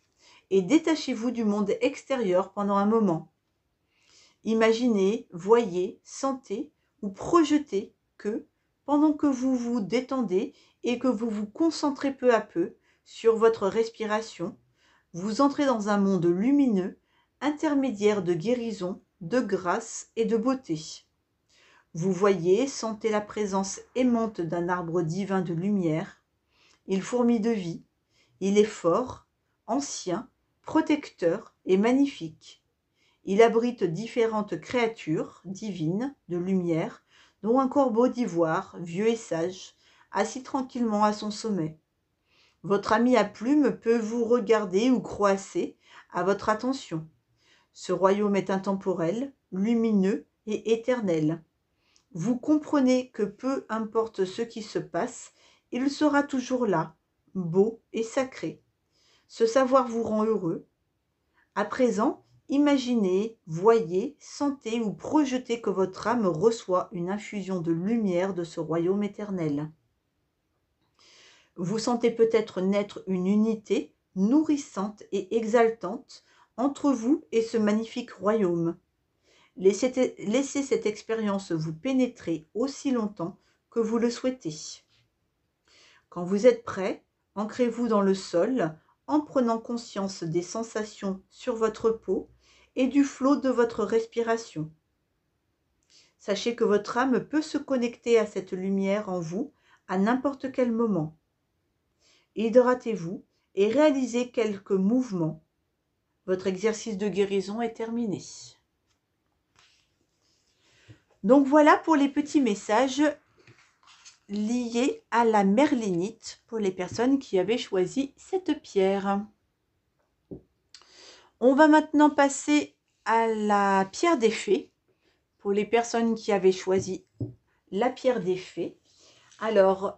et détachez-vous du monde extérieur pendant un moment. Imaginez, voyez, sentez ou projetez que, pendant que vous vous détendez et que vous vous concentrez peu à peu sur votre respiration, vous entrez dans un monde lumineux, intermédiaire de guérison, de grâce et de beauté. Vous voyez, sentez la présence aimante d'un arbre divin de lumière. Il fourmille de vie. Il est fort, ancien, protecteur et magnifique. Il abrite différentes créatures divines de lumière, dont un corbeau d'ivoire, vieux et sage, assis tranquillement à son sommet. Votre ami à plumes peut vous regarder ou croasser à votre attention. Ce royaume est intemporel, lumineux et éternel. Vous comprenez que peu importe ce qui se passe, il sera toujours là, beau et sacré. Ce savoir vous rend heureux. À présent, imaginez, voyez, sentez ou projetez que votre âme reçoit une infusion de lumière de ce royaume éternel. Vous sentez peut-être naître une unité nourrissante et exaltante entre vous et ce magnifique royaume. Laissez cette expérience vous pénétrer aussi longtemps que vous le souhaitez. Quand vous êtes prêt, ancrez-vous dans le sol en prenant conscience des sensations sur votre peau et du flot de votre respiration. Sachez que votre âme peut se connecter à cette lumière en vous à n'importe quel moment. Hydratez-vous et réalisez quelques mouvements. Votre exercice de guérison est terminé. Donc voilà pour les petits messages liés à la merlinite pour les personnes qui avaient choisi cette pierre. On va maintenant passer à la pierre des fées pour les personnes qui avaient choisi la pierre des fées. Alors,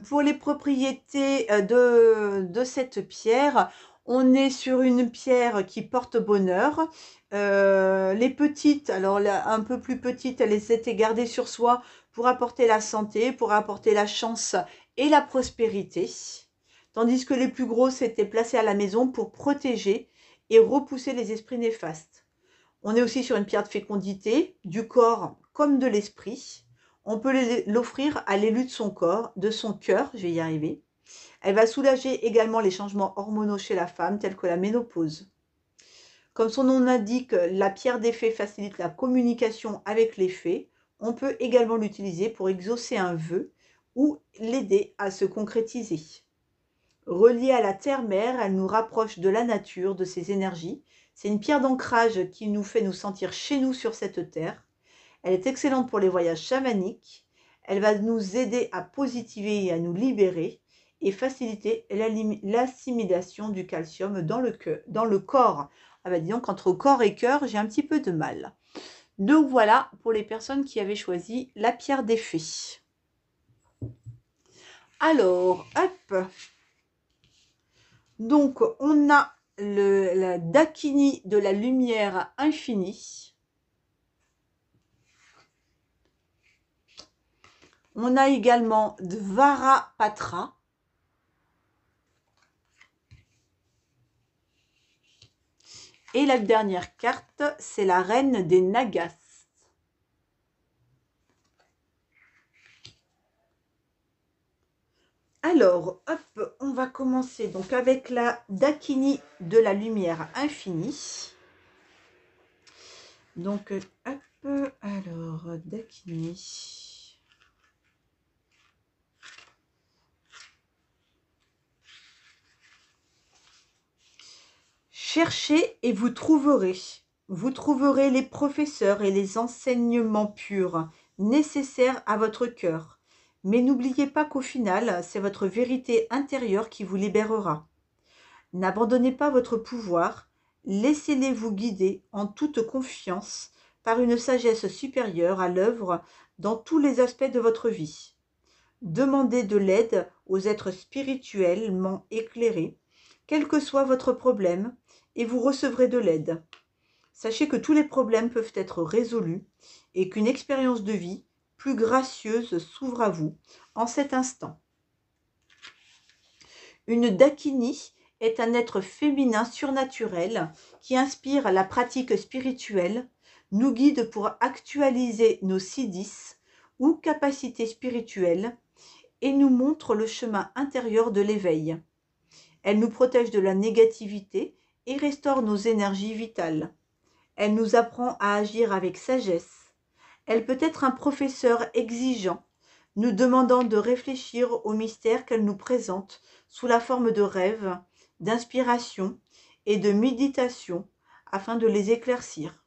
pour les propriétés de cette pierre, on est sur une pierre qui porte bonheur. Les petites, alors là, un peu plus petites, elles étaient gardées sur soi pour apporter la santé, pour apporter la chance et la prospérité. Tandis que les plus grosses étaient placées à la maison pour protéger et repousser les esprits néfastes. On est aussi sur une pierre de fécondité, du corps comme de l'esprit. On peut l'offrir à l'élu de son cœur, je vais y arriver. Elle va soulager également les changements hormonaux chez la femme, tels que la ménopause. Comme son nom l'indique, la pierre des fées facilite la communication avec les fées. On peut également l'utiliser pour exaucer un vœu ou l'aider à se concrétiser. Reliée à la terre-mère, elle nous rapproche de la nature, de ses énergies. C'est une pierre d'ancrage qui nous fait nous sentir chez nous sur cette terre. Elle est excellente pour les voyages chamaniques. Elle va nous aider à positiver et à nous libérer et faciliter l'assimilation du calcium dans le corps. Ah ben dis donc, entre corps et cœur, j'ai un petit peu de mal. Donc voilà pour les personnes qui avaient choisi la pierre des fées. Alors, hop. Donc, on a la Dakini de la lumière infinie. On a également Dvara Patra. Et la dernière carte, c'est la reine des Nagas. Alors, hop, on va commencer donc avec la Dakini de la lumière infinie. Donc, hop, alors, Dakini. Cherchez et vous trouverez. Vous trouverez les professeurs et les enseignements purs nécessaires à votre cœur. Mais n'oubliez pas qu'au final, c'est votre vérité intérieure qui vous libérera. N'abandonnez pas votre pouvoir, laissez-les vous guider en toute confiance par une sagesse supérieure à l'œuvre dans tous les aspects de votre vie. Demandez de l'aide aux êtres spirituellement éclairés, quel que soit votre problème, et vous recevrez de l'aide. Sachez que tous les problèmes peuvent être résolus et qu'une expérience de vie plus gracieuse s'ouvre à vous en cet instant. Une Dakini est un être féminin surnaturel qui inspire la pratique spirituelle, nous guide pour actualiser nos siddhis ou capacités spirituelles et nous montre le chemin intérieur de l'éveil. Elle nous protège de la négativité et restaure nos énergies vitales. Elle nous apprend à agir avec sagesse. Elle peut être un professeur exigeant, nous demandant de réfléchir aux mystères qu'elle nous présente sous la forme de rêves, d'inspiration et de méditation afin de les éclaircir.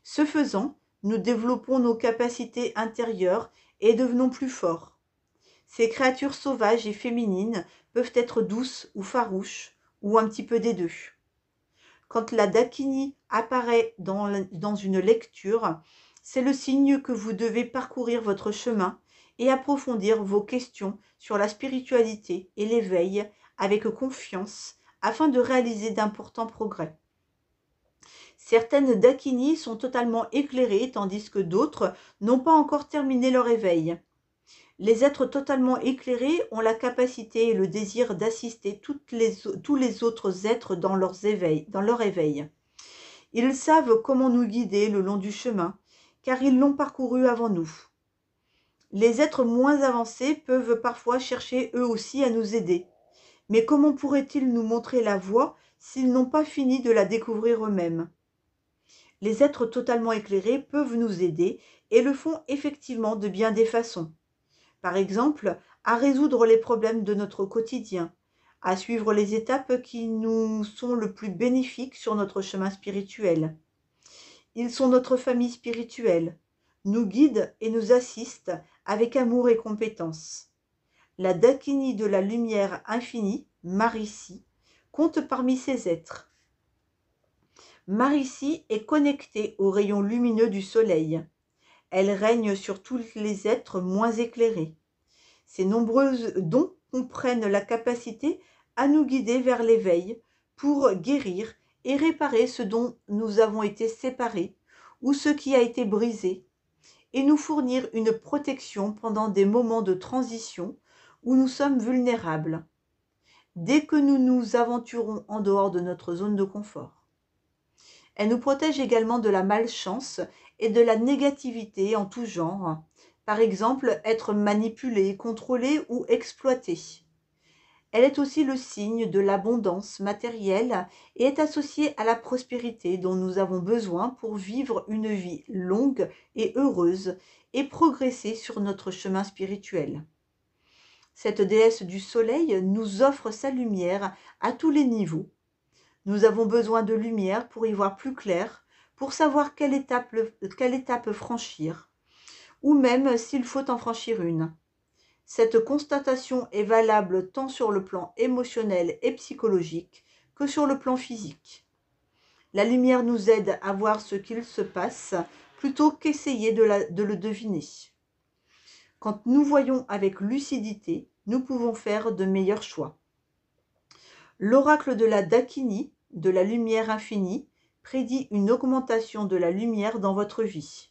Ce faisant, nous développons nos capacités intérieures et devenons plus forts. Ces créatures sauvages et féminines peuvent être douces ou farouches, ou un petit peu des deux. Quand la Dakini apparaît dans une lecture, c'est le signe que vous devez parcourir votre chemin et approfondir vos questions sur la spiritualité et l'éveil avec confiance afin de réaliser d'importants progrès. Certaines Dakini sont totalement éclairées tandis que d'autres n'ont pas encore terminé leur éveil. Les êtres totalement éclairés ont la capacité et le désir d'assister tous les autres êtres dans leur éveil. Ils savent comment nous guider le long du chemin, car ils l'ont parcouru avant nous. Les êtres moins avancés peuvent parfois chercher eux aussi à nous aider. Mais comment pourraient-ils nous montrer la voie s'ils n'ont pas fini de la découvrir eux-mêmes? Les êtres totalement éclairés peuvent nous aider et le font effectivement de bien des façons. Par exemple, à résoudre les problèmes de notre quotidien, à suivre les étapes qui nous sont le plus bénéfiques sur notre chemin spirituel. Ils sont notre famille spirituelle, nous guident et nous assistent avec amour et compétence. La Dakini de la lumière infinie, Marici, compte parmi ces êtres. Marici est connectée aux rayons lumineux du soleil. Elle règne sur tous les êtres moins éclairés. Ces nombreux dons comprennent la capacité à nous guider vers l'éveil pour guérir et réparer ce dont nous avons été séparés ou ce qui a été brisé, et nous fournir une protection pendant des moments de transition où nous sommes vulnérables, dès que nous nous aventurons en dehors de notre zone de confort. Elle nous protège également de la malchance et de la négativité en tout genre, par exemple être manipulé, contrôlé ou exploité. Elle est aussi le signe de l'abondance matérielle et est associée à la prospérité dont nous avons besoin pour vivre une vie longue et heureuse et progresser sur notre chemin spirituel. Cette déesse du soleil nous offre sa lumière à tous les niveaux. Nous avons besoin de lumière pour y voir plus clair, pour savoir quelle étape franchir, ou même s'il faut en franchir une. Cette constatation est valable tant sur le plan émotionnel et psychologique que sur le plan physique. La lumière nous aide à voir ce qu'il se passe plutôt qu'essayer de le deviner. Quand nous voyons avec lucidité, nous pouvons faire de meilleurs choix. L'oracle de la Dakini, de la lumière infinie, prédit une augmentation de la lumière dans votre vie.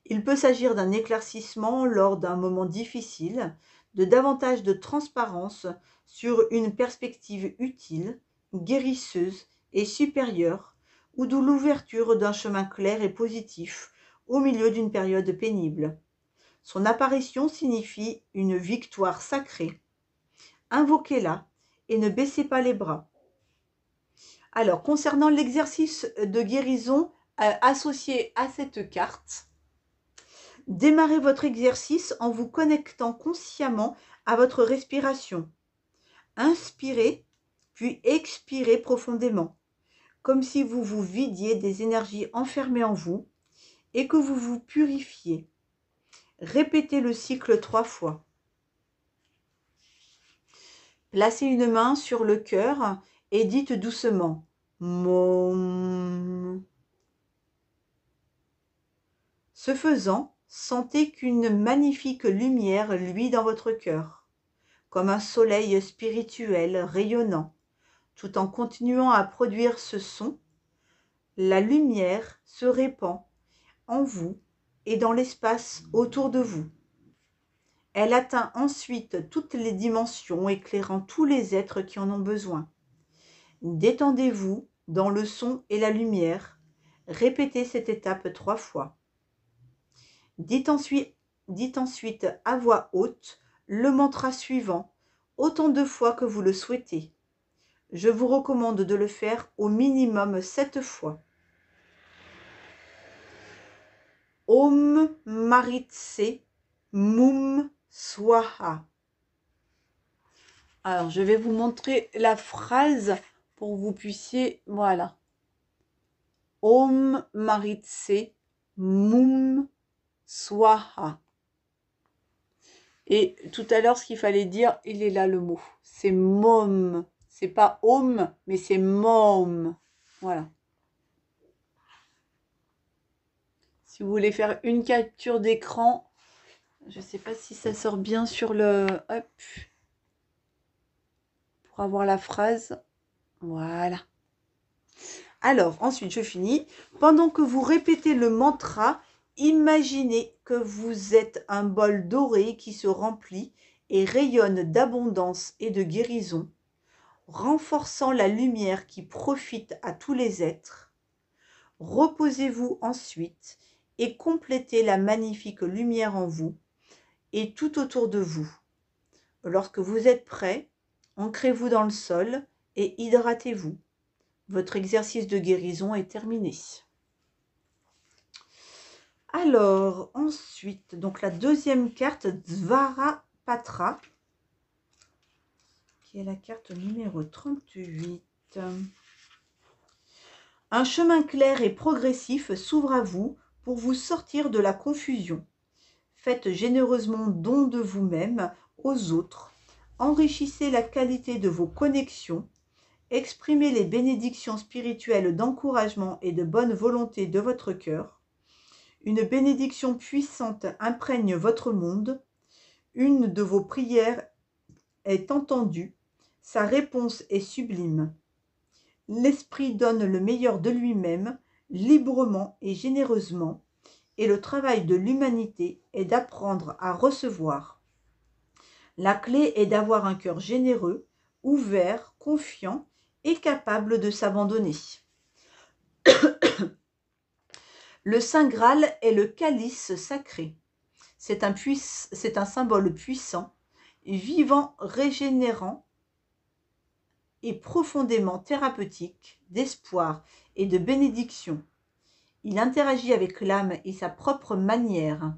Il peut s'agir d'un éclaircissement lors d'un moment difficile, de davantage de transparence sur une perspective utile, guérisseuse et supérieure, ou de l'ouverture d'un chemin clair et positif au milieu d'une période pénible. Son apparition signifie une victoire sacrée. Invoquez-la et ne baissez pas les bras. Alors, concernant l'exercice de guérison associé à cette carte, démarrez votre exercice en vous connectant consciemment à votre respiration. Inspirez, puis expirez profondément, comme si vous vous vidiez des énergies enfermées en vous et que vous vous purifiez. Répétez le cycle 3 fois. Placez une main sur le cœur et dites doucement « Mom ». Ce faisant, sentez qu'une magnifique lumière luit dans votre cœur, comme un soleil spirituel rayonnant. Tout en continuant à produire ce son, la lumière se répand en vous et dans l'espace autour de vous. Elle atteint ensuite toutes les dimensions, éclairant tous les êtres qui en ont besoin. Détendez-vous dans le son et la lumière. Répétez cette étape 3 fois. Dites ensuite à voix haute le mantra suivant, autant de fois que vous le souhaitez. Je vous recommande de le faire au minimum 7 fois. Om Maritse Mum Swaha. Alors, je vais vous montrer la phrase pour que vous puissiez, voilà. Om Maritse Mum Swaha. Et tout à l'heure, ce qu'il fallait dire, il est là le mot. C'est mom. C'est pas om, mais c'est mom. Voilà. Si vous voulez faire une capture d'écran, je ne sais pas si ça sort bien sur le... Hop. Pour avoir la phrase. Voilà. Alors, ensuite, je finis. Pendant que vous répétez le mantra, imaginez que vous êtes un bol doré qui se remplit et rayonne d'abondance et de guérison, renforçant la lumière qui profite à tous les êtres. Reposez-vous ensuite et complétez la magnifique lumière en vous et tout autour de vous. Lorsque vous êtes prêt, ancrez-vous dans le sol et hydratez-vous. Votre exercice de guérison est terminé. Alors, ensuite, donc la deuxième carte, Dvarapatra, qui est la carte numéro 38. Un chemin clair et progressif s'ouvre à vous pour vous sortir de la confusion. Faites généreusement don de vous-même aux autres. Enrichissez la qualité de vos connexions. Exprimez les bénédictions spirituelles d'encouragement et de bonne volonté de votre cœur. Une bénédiction puissante imprègne votre monde. Une de vos prières est entendue. Sa réponse est sublime. L'esprit donne le meilleur de lui-même, librement et généreusement, et le travail de l'humanité est d'apprendre à recevoir. La clé est d'avoir un cœur généreux, ouvert, confiant et capable de s'abandonner. Le Saint Graal est le calice sacré. C'est un symbole puissant, vivant, régénérant et profondément thérapeutique, d'espoir et de bénédiction. Il interagit avec l'âme et sa propre manière.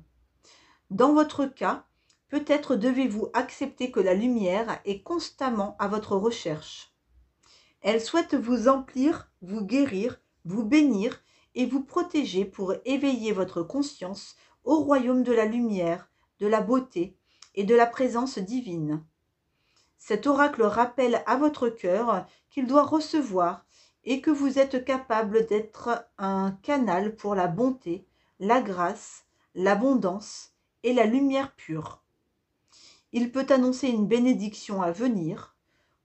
Dans votre cas, peut-être devez-vous accepter que la lumière est constamment à votre recherche. Elle souhaite vous emplir, vous guérir, vous bénir et vous protéger pour éveiller votre conscience au royaume de la lumière, de la beauté et de la présence divine. Cet oracle rappelle à votre cœur qu'il doit recevoir et que vous êtes capable d'être un canal pour la bonté, la grâce, l'abondance et la lumière pure. Il peut annoncer une bénédiction à venir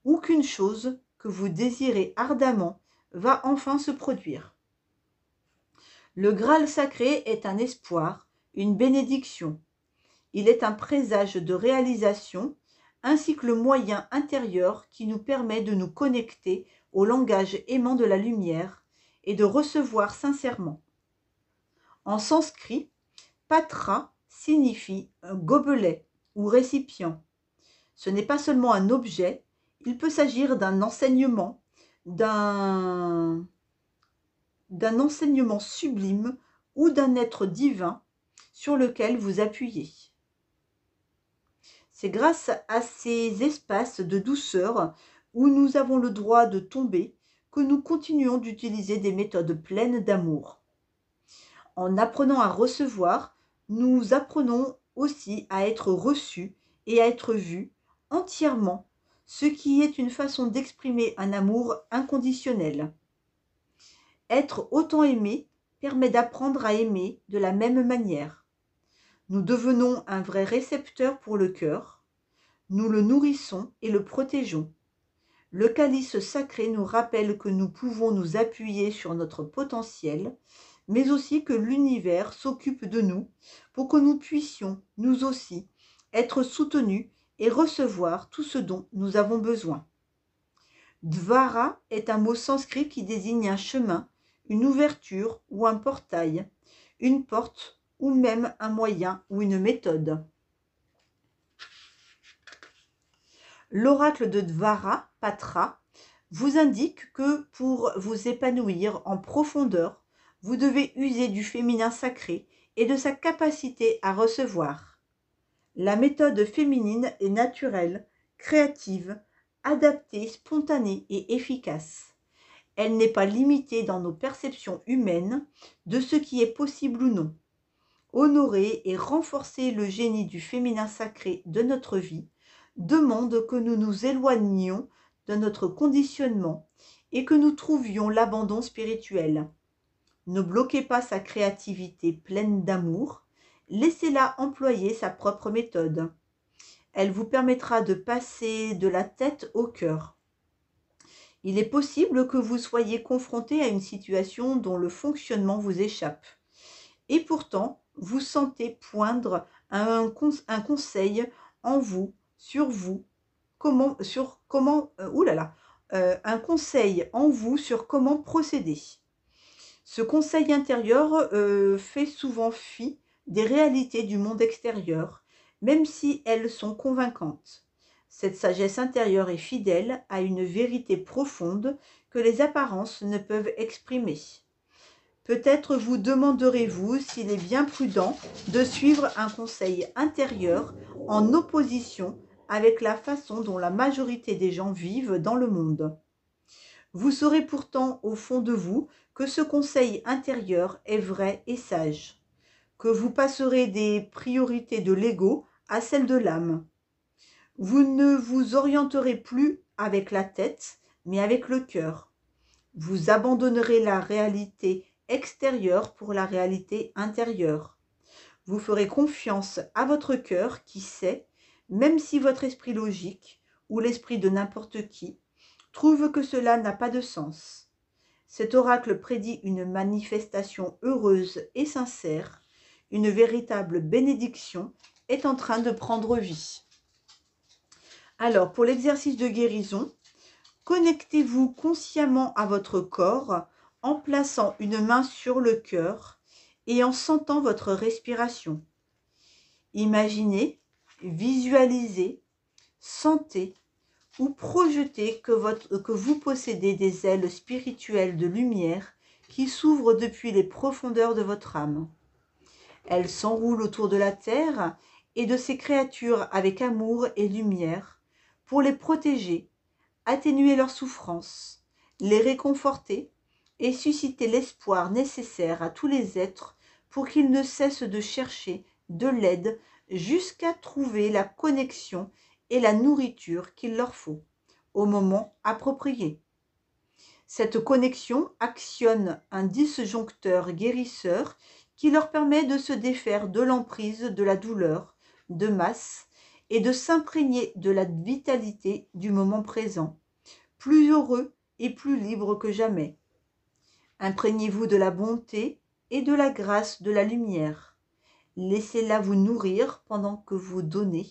ou qu'une chose que vous désirez ardemment va enfin se produire. Le Graal sacré est un espoir, une bénédiction. Il est un présage de réalisation ainsi que le moyen intérieur qui nous permet de nous connecter au langage aimant de la lumière et de recevoir sincèrement. En sanskrit, patra signifie un gobelet ou récipient. Ce n'est pas seulement un objet, il peut s'agir d'un enseignement, d'un enseignement sublime ou d'un être divin sur lequel vous appuyez. C'est grâce à ces espaces de douceur où nous avons le droit de tomber que nous continuons d'utiliser des méthodes pleines d'amour. En apprenant à recevoir, nous apprenons aussi à être reçus et à être vus entièrement, ce qui est une façon d'exprimer un amour inconditionnel. Être autant aimé permet d'apprendre à aimer de la même manière. Nous devenons un vrai récepteur pour le cœur. Nous le nourrissons et le protégeons. Le calice sacré nous rappelle que nous pouvons nous appuyer sur notre potentiel, mais aussi que l'univers s'occupe de nous pour que nous puissions, nous aussi, être soutenus et recevoir tout ce dont nous avons besoin. Dvara est un mot sanskrit qui désigne un chemin, une ouverture ou un portail, une porte ou même un moyen ou une méthode. L'oracle de Dvarapatra vous indique que pour vous épanouir en profondeur, vous devez user du féminin sacré et de sa capacité à recevoir. La méthode féminine est naturelle, créative, adaptée, spontanée et efficace. Elle n'est pas limitée dans nos perceptions humaines de ce qui est possible ou non. Honorer et renforcer le génie du féminin sacré de notre vie demande que nous nous éloignions de notre conditionnement et que nous trouvions l'abandon spirituel. Ne bloquez pas sa créativité pleine d'amour, laissez-la employer sa propre méthode. Elle vous permettra de passer de la tête au cœur. Il est possible que vous soyez confronté à une situation dont le fonctionnement vous échappe. Et pourtant, vous sentez poindre un conseil en vous, sur vous, un conseil en vous sur comment procéder. Ce conseil intérieur fait souvent fi des réalités du monde extérieur, même si elles sont convaincantes. Cette sagesse intérieure est fidèle à une vérité profonde que les apparences ne peuvent exprimer. Peut-être vous demanderez-vous s'il est bien prudent de suivre un conseil intérieur en opposition avec la façon dont la majorité des gens vivent dans le monde. Vous saurez pourtant au fond de vous que ce conseil intérieur est vrai et sage, que vous passerez des priorités de l'ego à celles de l'âme. Vous ne vous orienterez plus avec la tête, mais avec le cœur. Vous abandonnerez la réalité extérieure pour la réalité intérieure. Vous ferez confiance à votre cœur qui sait, même si votre esprit logique ou l'esprit de n'importe qui trouve que cela n'a pas de sens. Cet oracle prédit une manifestation heureuse et sincère. Une véritable bénédiction est en train de prendre vie. Alors, pour l'exercice de guérison, connectez-vous consciemment à votre corps en plaçant une main sur le cœur et en sentant votre respiration. Imaginez, visualisez, sentez ou projetez que vous possédez des ailes spirituelles de lumière qui s'ouvrent depuis les profondeurs de votre âme. Elles s'enroulent autour de la terre et de ses créatures avec amour et lumière pour les protéger, atténuer leurs souffrances, les réconforter et susciter l'espoir nécessaire à tous les êtres pour qu'ils ne cessent de chercher de l'aide jusqu'à trouver la connexion et la nourriture qu'il leur faut, au moment approprié. Cette connexion actionne un disjoncteur guérisseur qui leur permet de se défaire de l'emprise de la douleur, de masse, et de s'imprégner de la vitalité du moment présent, plus heureux et plus libre que jamais. Imprégnez-vous de la bonté et de la grâce de la lumière. Laissez-la vous nourrir pendant que vous donnez.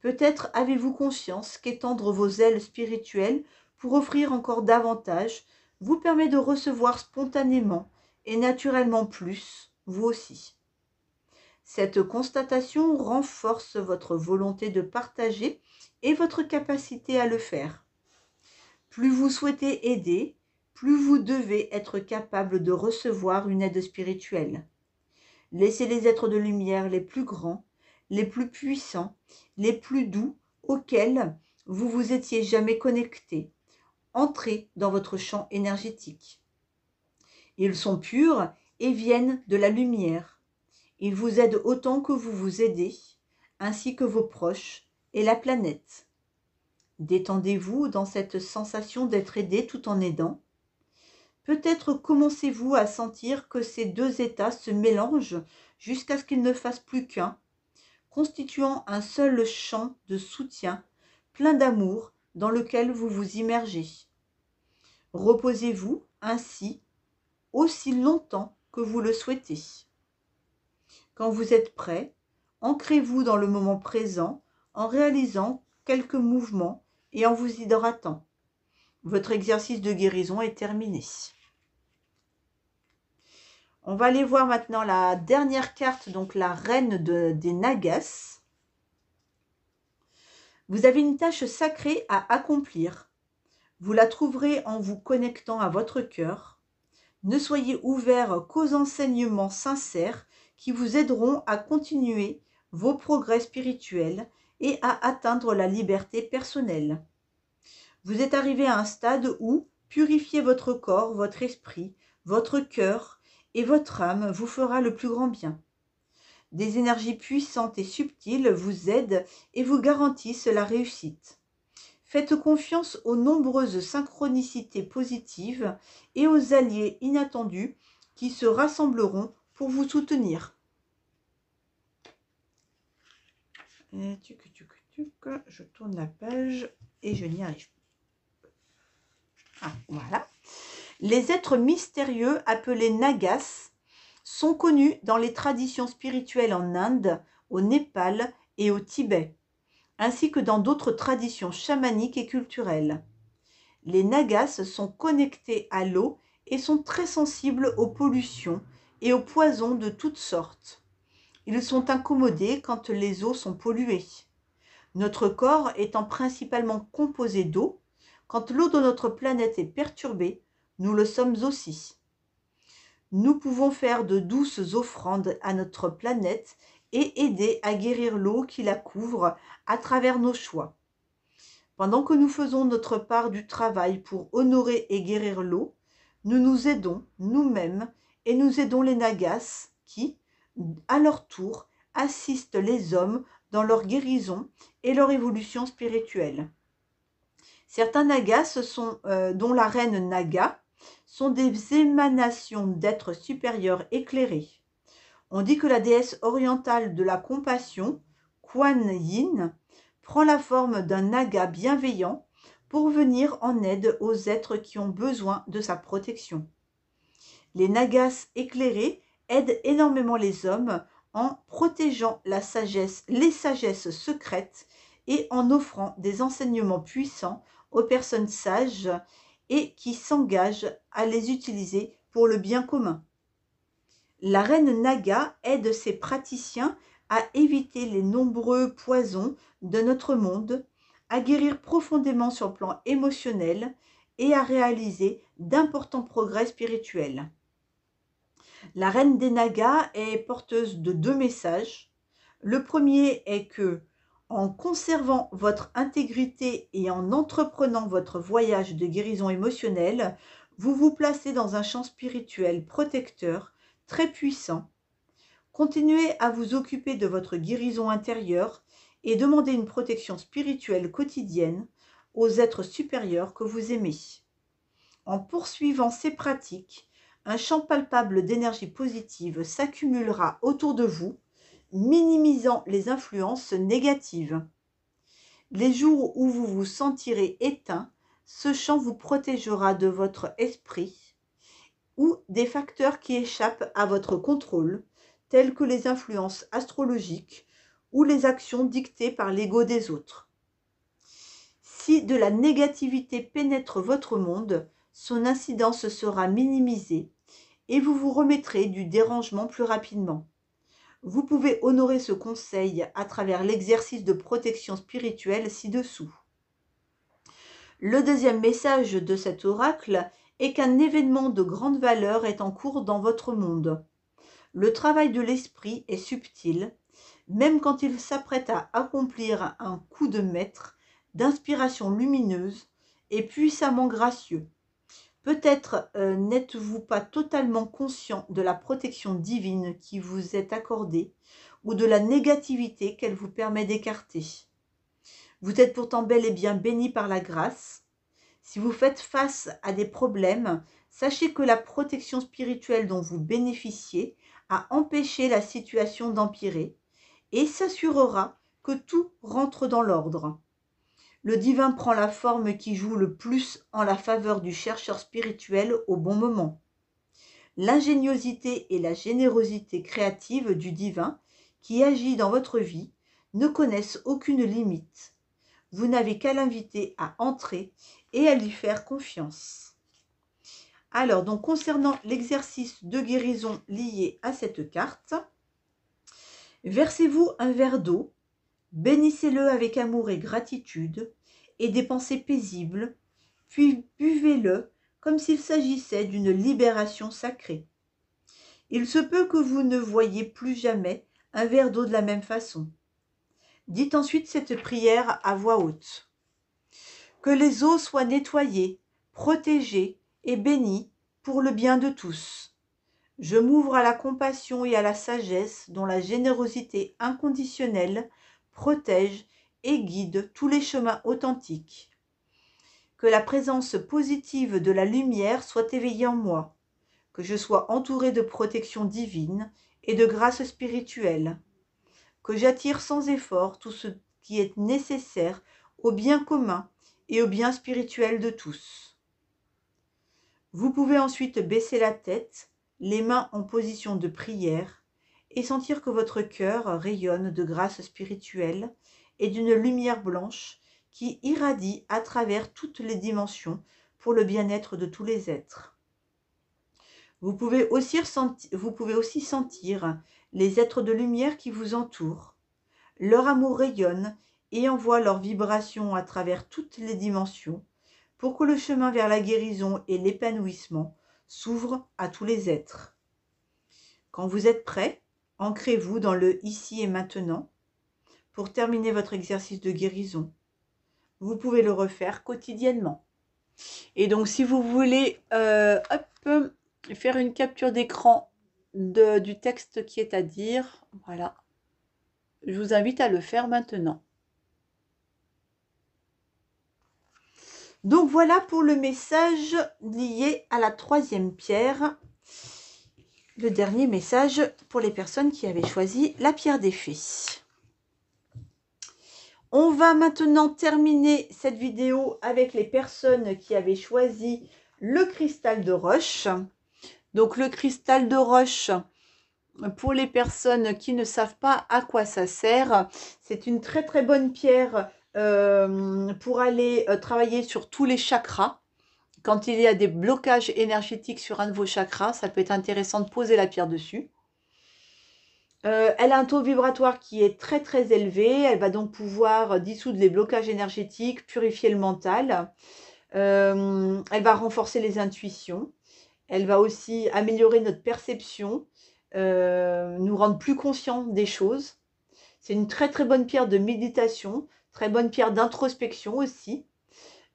Peut-être avez-vous conscience qu'étendre vos ailes spirituelles pour offrir encore davantage vous permet de recevoir spontanément et naturellement plus, vous aussi. Cette constatation renforce votre volonté de partager et votre capacité à le faire. Plus vous souhaitez aider, plus vous devez être capable de recevoir une aide spirituelle. Laissez les êtres de lumière les plus grands, les plus puissants, les plus doux auxquels vous vous étiez jamais connecté entrer dans votre champ énergétique. Ils sont purs et viennent de la lumière. Ils vous aident autant que vous vous aidez, ainsi que vos proches et la planète. Détendez-vous dans cette sensation d'être aidé tout en aidant. Peut-être commencez-vous à sentir que ces deux états se mélangent jusqu'à ce qu'ils ne fassent plus qu'un, constituant un seul champ de soutien plein d'amour dans lequel vous vous immergez. Reposez-vous ainsi aussi longtemps que vous le souhaitez. Quand vous êtes prêt, ancrez-vous dans le moment présent en réalisant quelques mouvements et en vous hydratant. Votre exercice de guérison est terminé. On va aller voir maintenant la dernière carte, donc la reine des Nagas. Vous avez une tâche sacrée à accomplir. Vous la trouverez en vous connectant à votre cœur. Ne soyez ouvert qu'aux enseignements sincères qui vous aideront à continuer vos progrès spirituels et à atteindre la liberté personnelle. Vous êtes arrivé à un stade où purifier votre corps, votre esprit, votre cœur et votre âme vous fera le plus grand bien. Des énergies puissantes et subtiles vous aident et vous garantissent la réussite. Faites confiance aux nombreuses synchronicités positives et aux alliés inattendus qui se rassembleront pour vous soutenir. Je tourne la page et je n'y arrive pas. Ah, voilà. Les êtres mystérieux appelés Nagas sont connus dans les traditions spirituelles en Inde, au Népal et au Tibet, ainsi que dans d'autres traditions chamaniques et culturelles. Les Nagas sont connectés à l'eau et sont très sensibles aux pollutions et aux poisons de toutes sortes. Ils sont incommodés quand les eaux sont polluées. Notre corps étant principalement composé d'eau, quand l'eau de notre planète est perturbée, nous le sommes aussi. Nous pouvons faire de douces offrandes à notre planète et aider à guérir l'eau qui la couvre à travers nos choix. Pendant que nous faisons notre part du travail pour honorer et guérir l'eau, nous nous aidons nous-mêmes et nous aidons les Nagas qui, à leur tour, assistent les hommes dans leur guérison et leur évolution spirituelle. Certains Nagas dont la reine Naga, sont des émanations d'êtres supérieurs éclairés. On dit que la déesse orientale de la compassion, Kuan Yin, prend la forme d'un naga bienveillant pour venir en aide aux êtres qui ont besoin de sa protection. Les nagas éclairés aident énormément les hommes en protégeant les sagesses secrètes et en offrant des enseignements puissants aux personnes sages et qui s'engagent à les utiliser pour le bien commun. La reine Naga aide ses praticiens à éviter les nombreux poisons de notre monde, à guérir profondément sur le plan émotionnel et à réaliser d'importants progrès spirituels. La reine des Nagas est porteuse de 2 messages. Le premier est que, en conservant votre intégrité et en entreprenant votre voyage de guérison émotionnelle, vous vous placez dans un champ spirituel protecteur très puissant. Continuez à vous occuper de votre guérison intérieure et demandez une protection spirituelle quotidienne aux êtres supérieurs que vous aimez. En poursuivant ces pratiques, un champ palpable d'énergie positive s'accumulera autour de vous, minimisant les influences négatives. Les jours où vous vous sentirez éteint, ce champ vous protégera de votre esprit ou des facteurs qui échappent à votre contrôle, tels que les influences astrologiques ou les actions dictées par l'ego des autres. Si de la négativité pénètre votre monde, son incidence sera minimisée et vous vous remettrez du dérangement plus rapidement. Vous pouvez honorer ce conseil à travers l'exercice de protection spirituelle ci-dessous. Le deuxième message de cet oracle est qu'un événement de grande valeur est en cours dans votre monde. Le travail de l'esprit est subtil, même quand il s'apprête à accomplir un coup de maître, d'inspiration lumineuse et puissamment gracieux. Peut-être n'êtes-vous pas totalement conscient de la protection divine qui vous est accordée ou de la négativité qu'elle vous permet d'écarter. Vous êtes pourtant bel et bien béni par la grâce. Si vous faites face à des problèmes, sachez que la protection spirituelle dont vous bénéficiez a empêché la situation d'empirer et s'assurera que tout rentre dans l'ordre. Le divin prend la forme qui joue le plus en la faveur du chercheur spirituel au bon moment. L'ingéniosité et la générosité créative du divin qui agit dans votre vie ne connaissent aucune limite. Vous n'avez qu'à l'inviter à entrer et à lui faire confiance. Alors, donc concernant l'exercice de guérison lié à cette carte, versez-vous un verre d'eau, bénissez-le avec amour et gratitude et des pensées paisibles, puis buvez-le comme s'il s'agissait d'une libération sacrée. Il se peut que vous ne voyiez plus jamais un verre d'eau de la même façon. Dites ensuite cette prière à voix haute. Que les eaux soient nettoyées, protégées et bénies pour le bien de tous. Je m'ouvre à la compassion et à la sagesse dont la générosité inconditionnelle protège et guide tous les chemins authentiques. Que la présence positive de la lumière soit éveillée en moi, que je sois entouré de protection divine et de grâce spirituelle, que j'attire sans effort tout ce qui est nécessaire au bien commun et au bien spirituel de tous. Vous pouvez ensuite baisser la tête, les mains en position de prière, et sentir que votre cœur rayonne de grâce spirituelle et d'une lumière blanche qui irradie à travers toutes les dimensions pour le bien-être de tous les êtres. Vous pouvez aussi sentir les êtres de lumière qui vous entourent. Leur amour rayonne et envoie leur vibration à travers toutes les dimensions pour que le chemin vers la guérison et l'épanouissement s'ouvre à tous les êtres. Quand vous êtes prêt, ancrez-vous dans le ici et maintenant pour terminer votre exercice de guérison. Vous pouvez le refaire quotidiennement. Et donc, si vous voulez faire une capture d'écran du texte qui est à dire, voilà, je vous invite à le faire maintenant. Donc voilà pour le message lié à la troisième pierre. Le dernier message pour les personnes qui avaient choisi la pierre des fées. On va maintenant terminer cette vidéo avec les personnes qui avaient choisi le cristal de roche. Donc le cristal de roche, pour les personnes qui ne savent pas à quoi ça sert, c'est une très très bonne pierre pour aller travailler sur tous les chakras. Quand il y a des blocages énergétiques sur un de vos chakras, ça peut être intéressant de poser la pierre dessus. Elle a un taux vibratoire qui est très très élevé. Elle va donc pouvoir dissoudre les blocages énergétiques, purifier le mental. Elle va renforcer les intuitions. Elle va aussi améliorer notre perception, nous rendre plus conscients des choses. C'est une très très bonne pierre de méditation, très bonne pierre d'introspection aussi.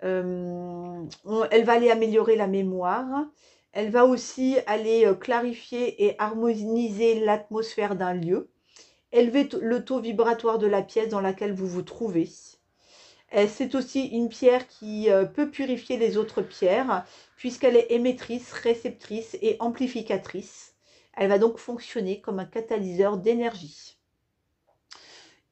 Elle va aller améliorer la mémoire. Elle va aussi aller clarifier et harmoniser l'atmosphère d'un lieu, élever le taux vibratoire de la pièce dans laquelle vous vous trouvez. C'est aussi une pierre qui peut purifier les autres pierres, puisqu'elle est émettrice, réceptrice et amplificatrice. Elle va donc fonctionner comme un catalyseur d'énergie.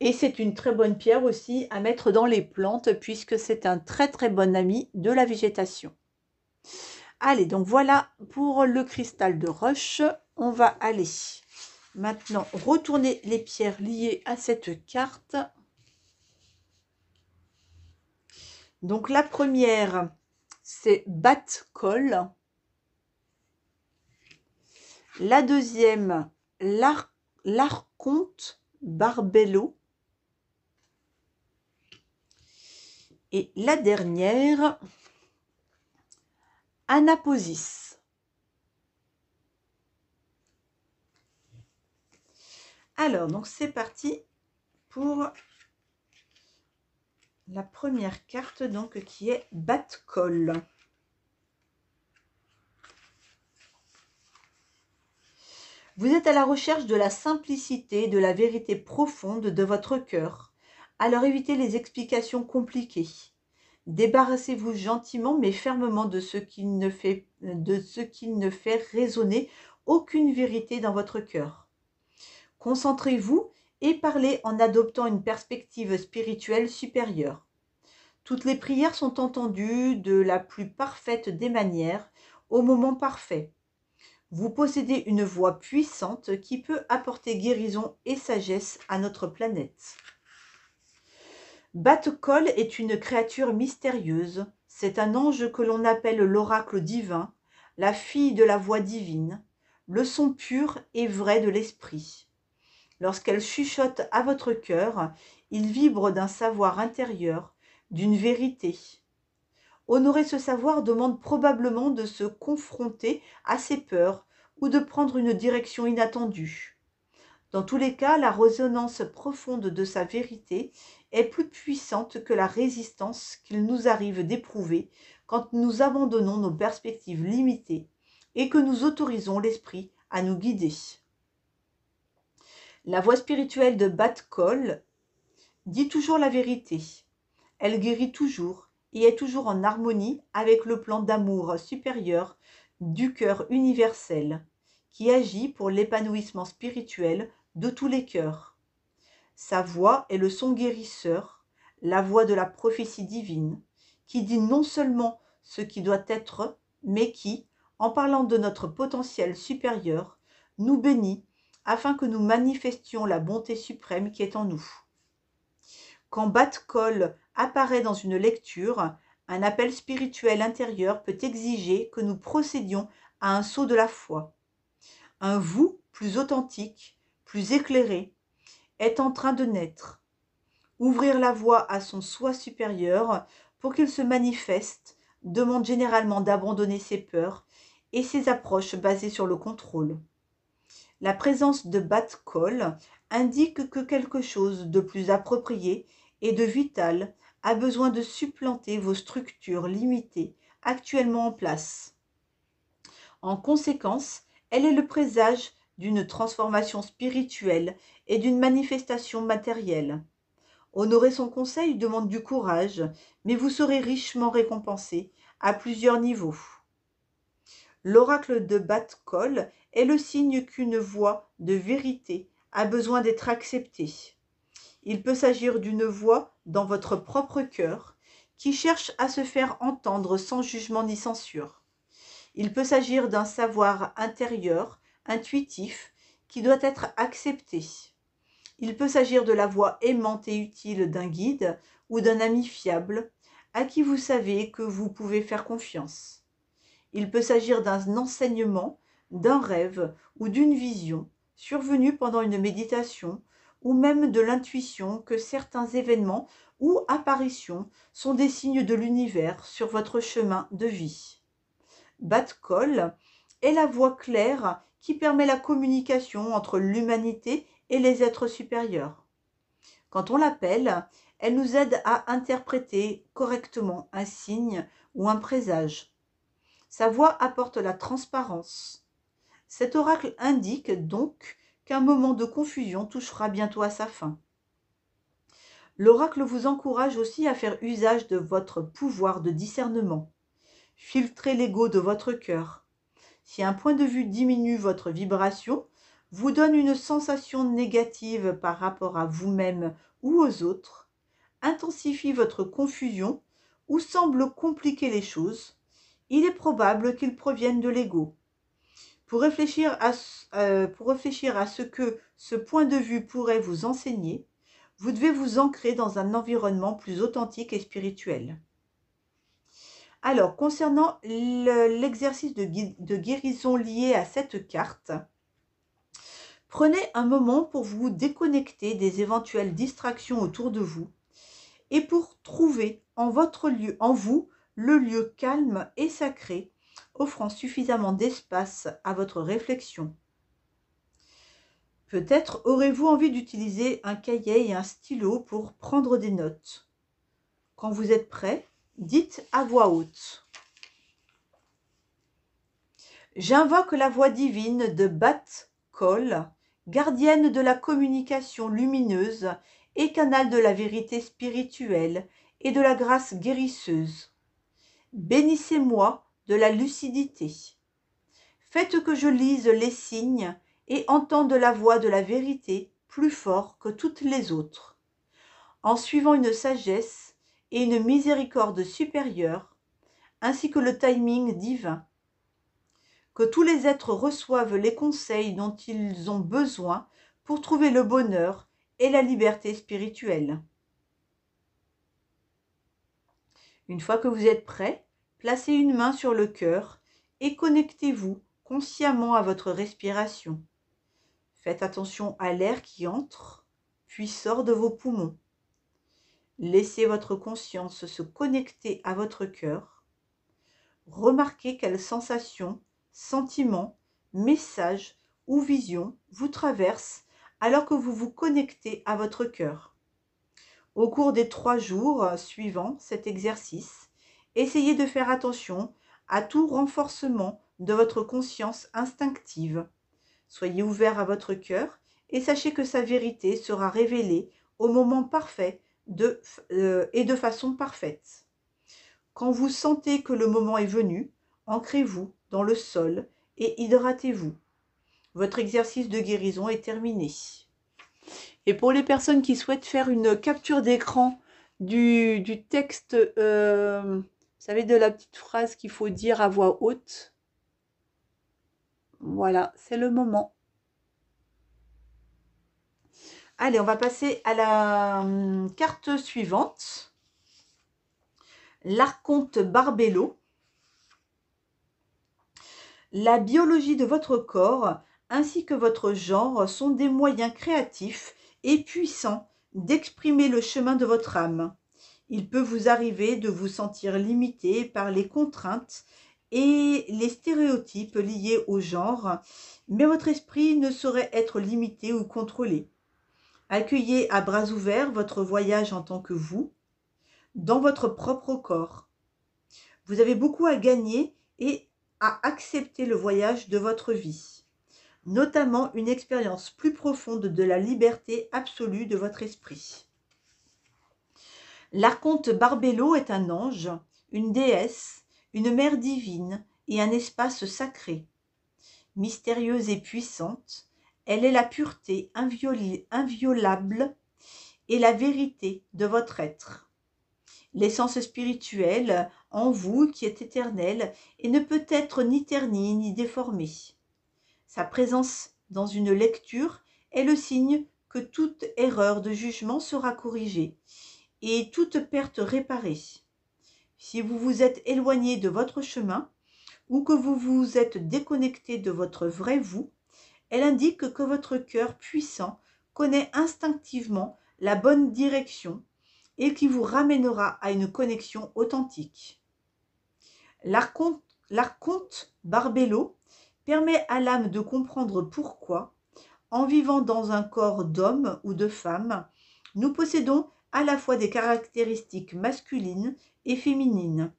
Et c'est une très bonne pierre aussi à mettre dans les plantes, puisque c'est un très très bon ami de la végétation. Allez, donc voilà pour le cristal de roche. On va aller maintenant retourner les pierres liées à cette carte. Donc la première, c'est Bat-Coll. La deuxième, l'Archonte Barbello. Et la dernière, Anaposis. Alors, donc c'est parti pour la première carte, donc qui est Bat-Coll. Vous êtes à la recherche de la simplicité, de la vérité profonde de votre cœur. Alors évitez les explications compliquées. Débarrassez-vous gentiment mais fermement de ce qui ne fait résonner aucune vérité dans votre cœur. Concentrez-vous et parlez en adoptant une perspective spirituelle supérieure. Toutes les prières sont entendues de la plus parfaite des manières, au moment parfait. Vous possédez une voix puissante qui peut apporter guérison et sagesse à notre planète. Bat-Coll est une créature mystérieuse. C'est un ange que l'on appelle l'oracle divin, la fille de la voix divine, le son pur et vrai de l'esprit. Lorsqu'elle chuchote à votre cœur, il vibre d'un savoir intérieur, d'une vérité. Honorer ce savoir demande probablement de se confronter à ses peurs ou de prendre une direction inattendue. Dans tous les cas, la résonance profonde de sa vérité est plus puissante que la résistance qu'il nous arrive d'éprouver quand nous abandonnons nos perspectives limitées et que nous autorisons l'esprit à nous guider. La voix spirituelle de Bat Kol dit toujours la vérité. Elle guérit toujours et est toujours en harmonie avec le plan d'amour supérieur du cœur universel, qui agit pour l'épanouissement spirituel de tous les cœurs. Sa voix est le son guérisseur, la voix de la prophétie divine, qui dit non seulement ce qui doit être, mais qui, en parlant de notre potentiel supérieur, nous bénit afin que nous manifestions la bonté suprême qui est en nous. Quand Bat Kol apparaît dans une lecture, un appel spirituel intérieur peut exiger que nous procédions à un saut de la foi. Un vous plus authentique, plus éclairé, est en train de naître. Ouvrir la voie à son soi supérieur pour qu'il se manifeste demande généralement d'abandonner ses peurs et ses approches basées sur le contrôle. La présence de Bat Kol indique que quelque chose de plus approprié et de vital a besoin de supplanter vos structures limitées actuellement en place. En conséquence, elle est le présage d'une transformation spirituelle et d'une manifestation matérielle. Honorer son conseil demande du courage, mais vous serez richement récompensé à plusieurs niveaux. L'oracle de Bat Kol est le signe qu'une voix de vérité a besoin d'être acceptée. Il peut s'agir d'une voix dans votre propre cœur qui cherche à se faire entendre sans jugement ni censure. Il peut s'agir d'un savoir intérieur, intuitif, qui doit être accepté. Il peut s'agir de la voix aimante et utile d'un guide ou d'un ami fiable à qui vous savez que vous pouvez faire confiance. Il peut s'agir d'un enseignement, d'un rêve ou d'une vision survenue pendant une méditation ou même de l'intuition que certains événements ou apparitions sont des signes de l'univers sur votre chemin de vie. Bat Kol est la voix claire qui permet la communication entre l'humanité et les êtres supérieurs. Quand on l'appelle, elle nous aide à interpréter correctement un signe ou un présage. Sa voix apporte la transparence. Cet oracle indique donc qu'un moment de confusion touchera bientôt à sa fin. L'oracle vous encourage aussi à faire usage de votre pouvoir de discernement. Filtrez l'ego de votre cœur. Si un point de vue diminue votre vibration, vous donne une sensation négative par rapport à vous-même ou aux autres, intensifie votre confusion ou semble compliquer les choses, il est probable qu'il provienne de l'ego. Pour réfléchir à ce que ce point de vue pourrait vous enseigner, vous devez vous ancrer dans un environnement plus authentique et spirituel. Alors, concernant l'exercice de guérison lié à cette carte, prenez un moment pour vous déconnecter des éventuelles distractions autour de vous et pour trouver en vous, le lieu calme et sacré, offrant suffisamment d'espace à votre réflexion. Peut-être aurez-vous envie d'utiliser un cahier et un stylo pour prendre des notes. Quand vous êtes prêt, dites à voix haute. J'invoque la voix divine de Bat Kol, gardienne de la communication lumineuse et canal de la vérité spirituelle et de la grâce guérisseuse. Bénissez-moi de la lucidité. Faites que je lise les signes et entende la voix de la vérité plus fort que toutes les autres. En suivant une sagesse et une miséricorde supérieure, ainsi que le timing divin. Que tous les êtres reçoivent les conseils dont ils ont besoin pour trouver le bonheur et la liberté spirituelle. Une fois que vous êtes prêt, placez une main sur le cœur et connectez-vous consciemment à votre respiration. Faites attention à l'air qui entre, puis sort de vos poumons. Laissez votre conscience se connecter à votre cœur. Remarquez quelles sensations, sentiments, messages ou visions vous traversent alors que vous vous connectez à votre cœur. Au cours des 3 jours suivant cet exercice, essayez de faire attention à tout renforcement de votre conscience instinctive. Soyez ouvert à votre cœur et sachez que sa vérité sera révélée au moment parfait et de façon parfaite. Quand vous sentez que le moment est venu, ancrez-vous dans le sol et hydratez-vous. Votre exercice de guérison est terminé. Et pour les personnes qui souhaitent faire une capture d'écran du texte, vous savez, de la petite phrase qu'il faut dire à voix haute, voilà, c'est le moment. Allez, on va passer à la carte suivante. L'archonte Barbello. La biologie de votre corps ainsi que votre genre sont des moyens créatifs et puissants d'exprimer le chemin de votre âme. Il peut vous arriver de vous sentir limité par les contraintes et les stéréotypes liés au genre, mais votre esprit ne saurait être limité ou contrôlé. Accueillez à bras ouverts votre voyage en tant que vous, dans votre propre corps. Vous avez beaucoup à gagner et à accepter le voyage de votre vie, notamment une expérience plus profonde de la liberté absolue de votre esprit. L'archonte Barbello est un ange, une déesse, une mère divine et un espace sacré. Mystérieuse et puissante, elle est la pureté inviolable et la vérité de votre être. L'essence spirituelle en vous qui est éternelle et ne peut être ni ternie ni déformée. Sa présence dans une lecture est le signe que toute erreur de jugement sera corrigée et toute perte réparée. Si vous vous êtes éloigné de votre chemin ou que vous vous êtes déconnecté de votre vrai vous, elle indique que votre cœur puissant connaît instinctivement la bonne direction et qui vous ramènera à une connexion authentique. L'archonte Barbello permet à l'âme de comprendre pourquoi, en vivant dans un corps d'homme ou de femme, nous possédons à la fois des caractéristiques masculines et féminines.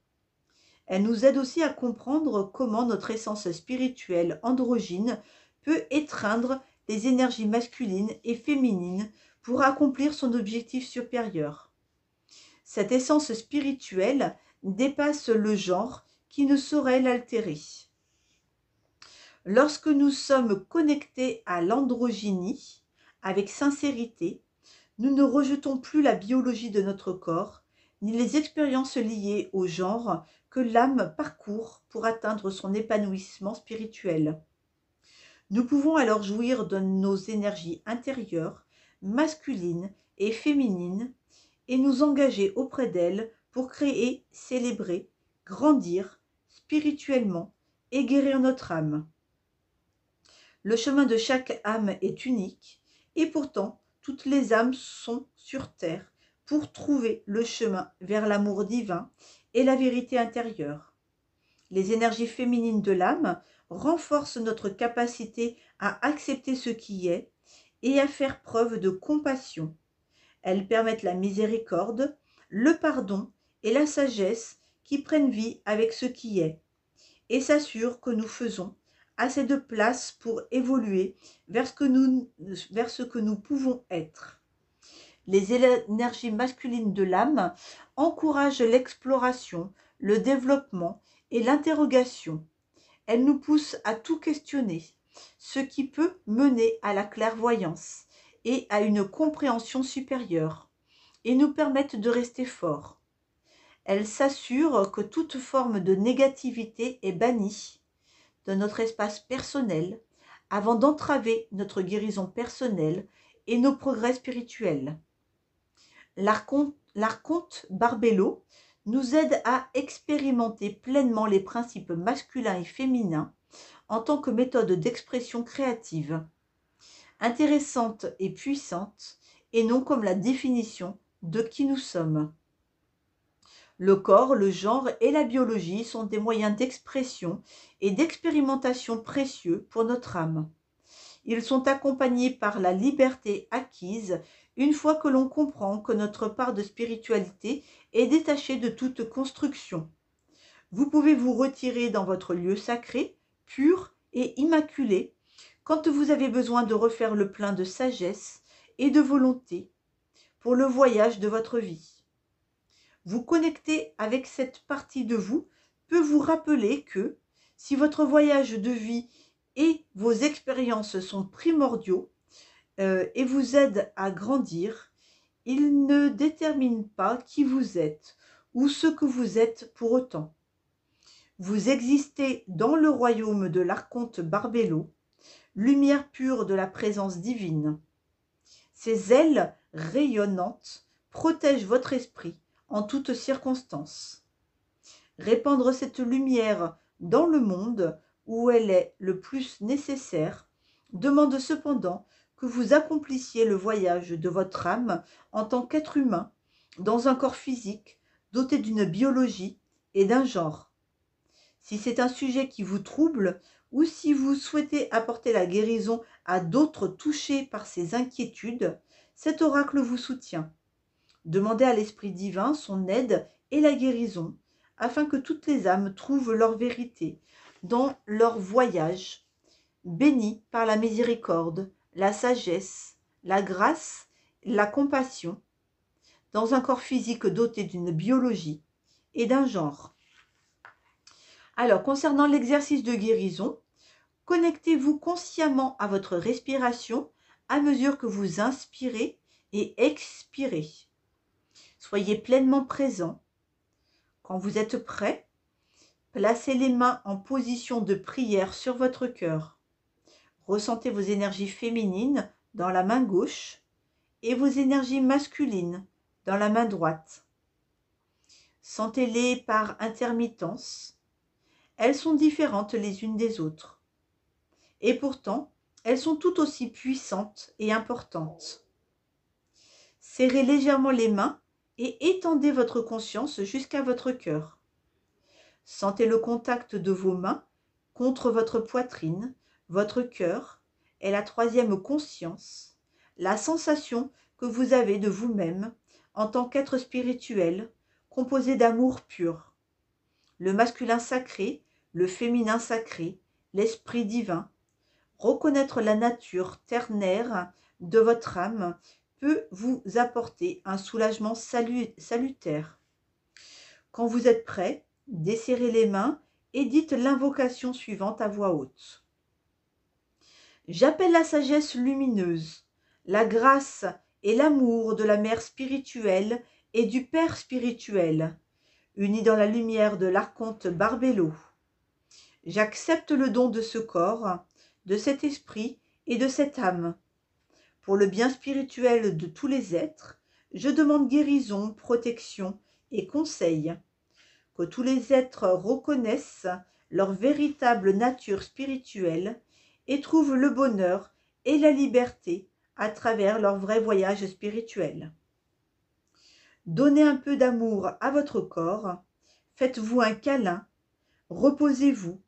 Elle nous aide aussi à comprendre comment notre essence spirituelle androgyne peut étreindre les énergies masculines et féminines pour accomplir son objectif supérieur. Cette essence spirituelle dépasse le genre qui ne saurait l'altérer. Lorsque nous sommes connectés à l'androgynie, avec sincérité, nous ne rejetons plus la biologie de notre corps, ni les expériences liées au genre que l'âme parcourt pour atteindre son épanouissement spirituel. Nous pouvons alors jouir de nos énergies intérieures, masculines et féminines, et nous engager auprès d'elles pour créer, célébrer, grandir spirituellement et guérir notre âme. Le chemin de chaque âme est unique, et pourtant, toutes les âmes sont sur terre pour trouver le chemin vers l'amour divin et la vérité intérieure. Les énergies féminines de l'âme renforcent notre capacité à accepter ce qui est et à faire preuve de compassion. Elles permettent la miséricorde, le pardon et la sagesse qui prennent vie avec ce qui est, et s'assurent que nous faisons assez de place pour évoluer vers ce que nous pouvons être. Les énergies masculines de l'âme encouragent l'exploration, le développement et l'interrogation. Elles nous poussent à tout questionner, ce qui peut mener à la clairvoyance et à une compréhension supérieure, et nous permettent de rester forts. Elles s'assurent que toute forme de négativité est bannie de notre espace personnel avant d'entraver notre guérison personnelle et nos progrès spirituels. L'archonte Barbello nous aide à expérimenter pleinement les principes masculins et féminins en tant que méthode d'expression créative, intéressante et puissante, et non comme la définition de qui nous sommes. Le corps, le genre et la biologie sont des moyens d'expression et d'expérimentation précieux pour notre âme. Ils sont accompagnés par la liberté acquise une fois que l'on comprend que notre part de spiritualité est détachée de toute construction. Vous pouvez vous retirer dans votre lieu sacré, pur et immaculé, quand vous avez besoin de refaire le plein de sagesse et de volonté pour le voyage de votre vie. Vous connecter avec cette partie de vous peut vous rappeler que, si votre voyage de vie et vos expériences sont primordiaux et vous aident à grandir, ils ne déterminent pas qui vous êtes ou ce que vous êtes pour autant. Vous existez dans le royaume de l'archonte Barbello, lumière pure de la présence divine. Ses ailes rayonnantes protègent votre esprit en toutes circonstances. Répandre cette lumière dans le monde où elle est le plus nécessaire demande cependant que vous accomplissiez le voyage de votre âme en tant qu'être humain dans un corps physique doté d'une biologie et d'un genre. Si c'est un sujet qui vous trouble ou si vous souhaitez apporter la guérison à d'autres touchés par ces inquiétudes, cet oracle vous soutient. Demandez à l'Esprit divin son aide et la guérison, afin que toutes les âmes trouvent leur vérité dans leur voyage, bénis par la miséricorde, la sagesse, la grâce, la compassion, dans un corps physique doté d'une biologie et d'un genre. Alors, concernant l'exercice de guérison, connectez-vous consciemment à votre respiration à mesure que vous inspirez et expirez. Soyez pleinement présent. Quand vous êtes prêt, placez les mains en position de prière sur votre cœur. Ressentez vos énergies féminines dans la main gauche et vos énergies masculines dans la main droite. Sentez-les par intermittence. Elles sont différentes les unes des autres. Et pourtant, elles sont tout aussi puissantes et importantes. Serrez légèrement les mains et étendez votre conscience jusqu'à votre cœur. Sentez le contact de vos mains contre votre poitrine, votre cœur est la troisième conscience, la sensation que vous avez de vous-même en tant qu'être spirituel, composé d'amour pur. Le masculin sacré, le féminin sacré, l'esprit divin. Reconnaître la nature ternaire de votre âme peut vous apporter un soulagement salutaire. Quand vous êtes prêt, desserrez les mains et dites l'invocation suivante à voix haute. J'appelle la sagesse lumineuse, la grâce et l'amour de la mère spirituelle et du père spirituel, unis dans la lumière de l'archonte Barbello. J'accepte le don de ce corps, de cet esprit et de cette âme. Pour le bien spirituel de tous les êtres, je demande guérison, protection et conseil. Que tous les êtres reconnaissent leur véritable nature spirituelle et trouvent le bonheur et la liberté à travers leur vrai voyage spirituel. Donnez un peu d'amour à votre corps, faites-vous un câlin, reposez-vous,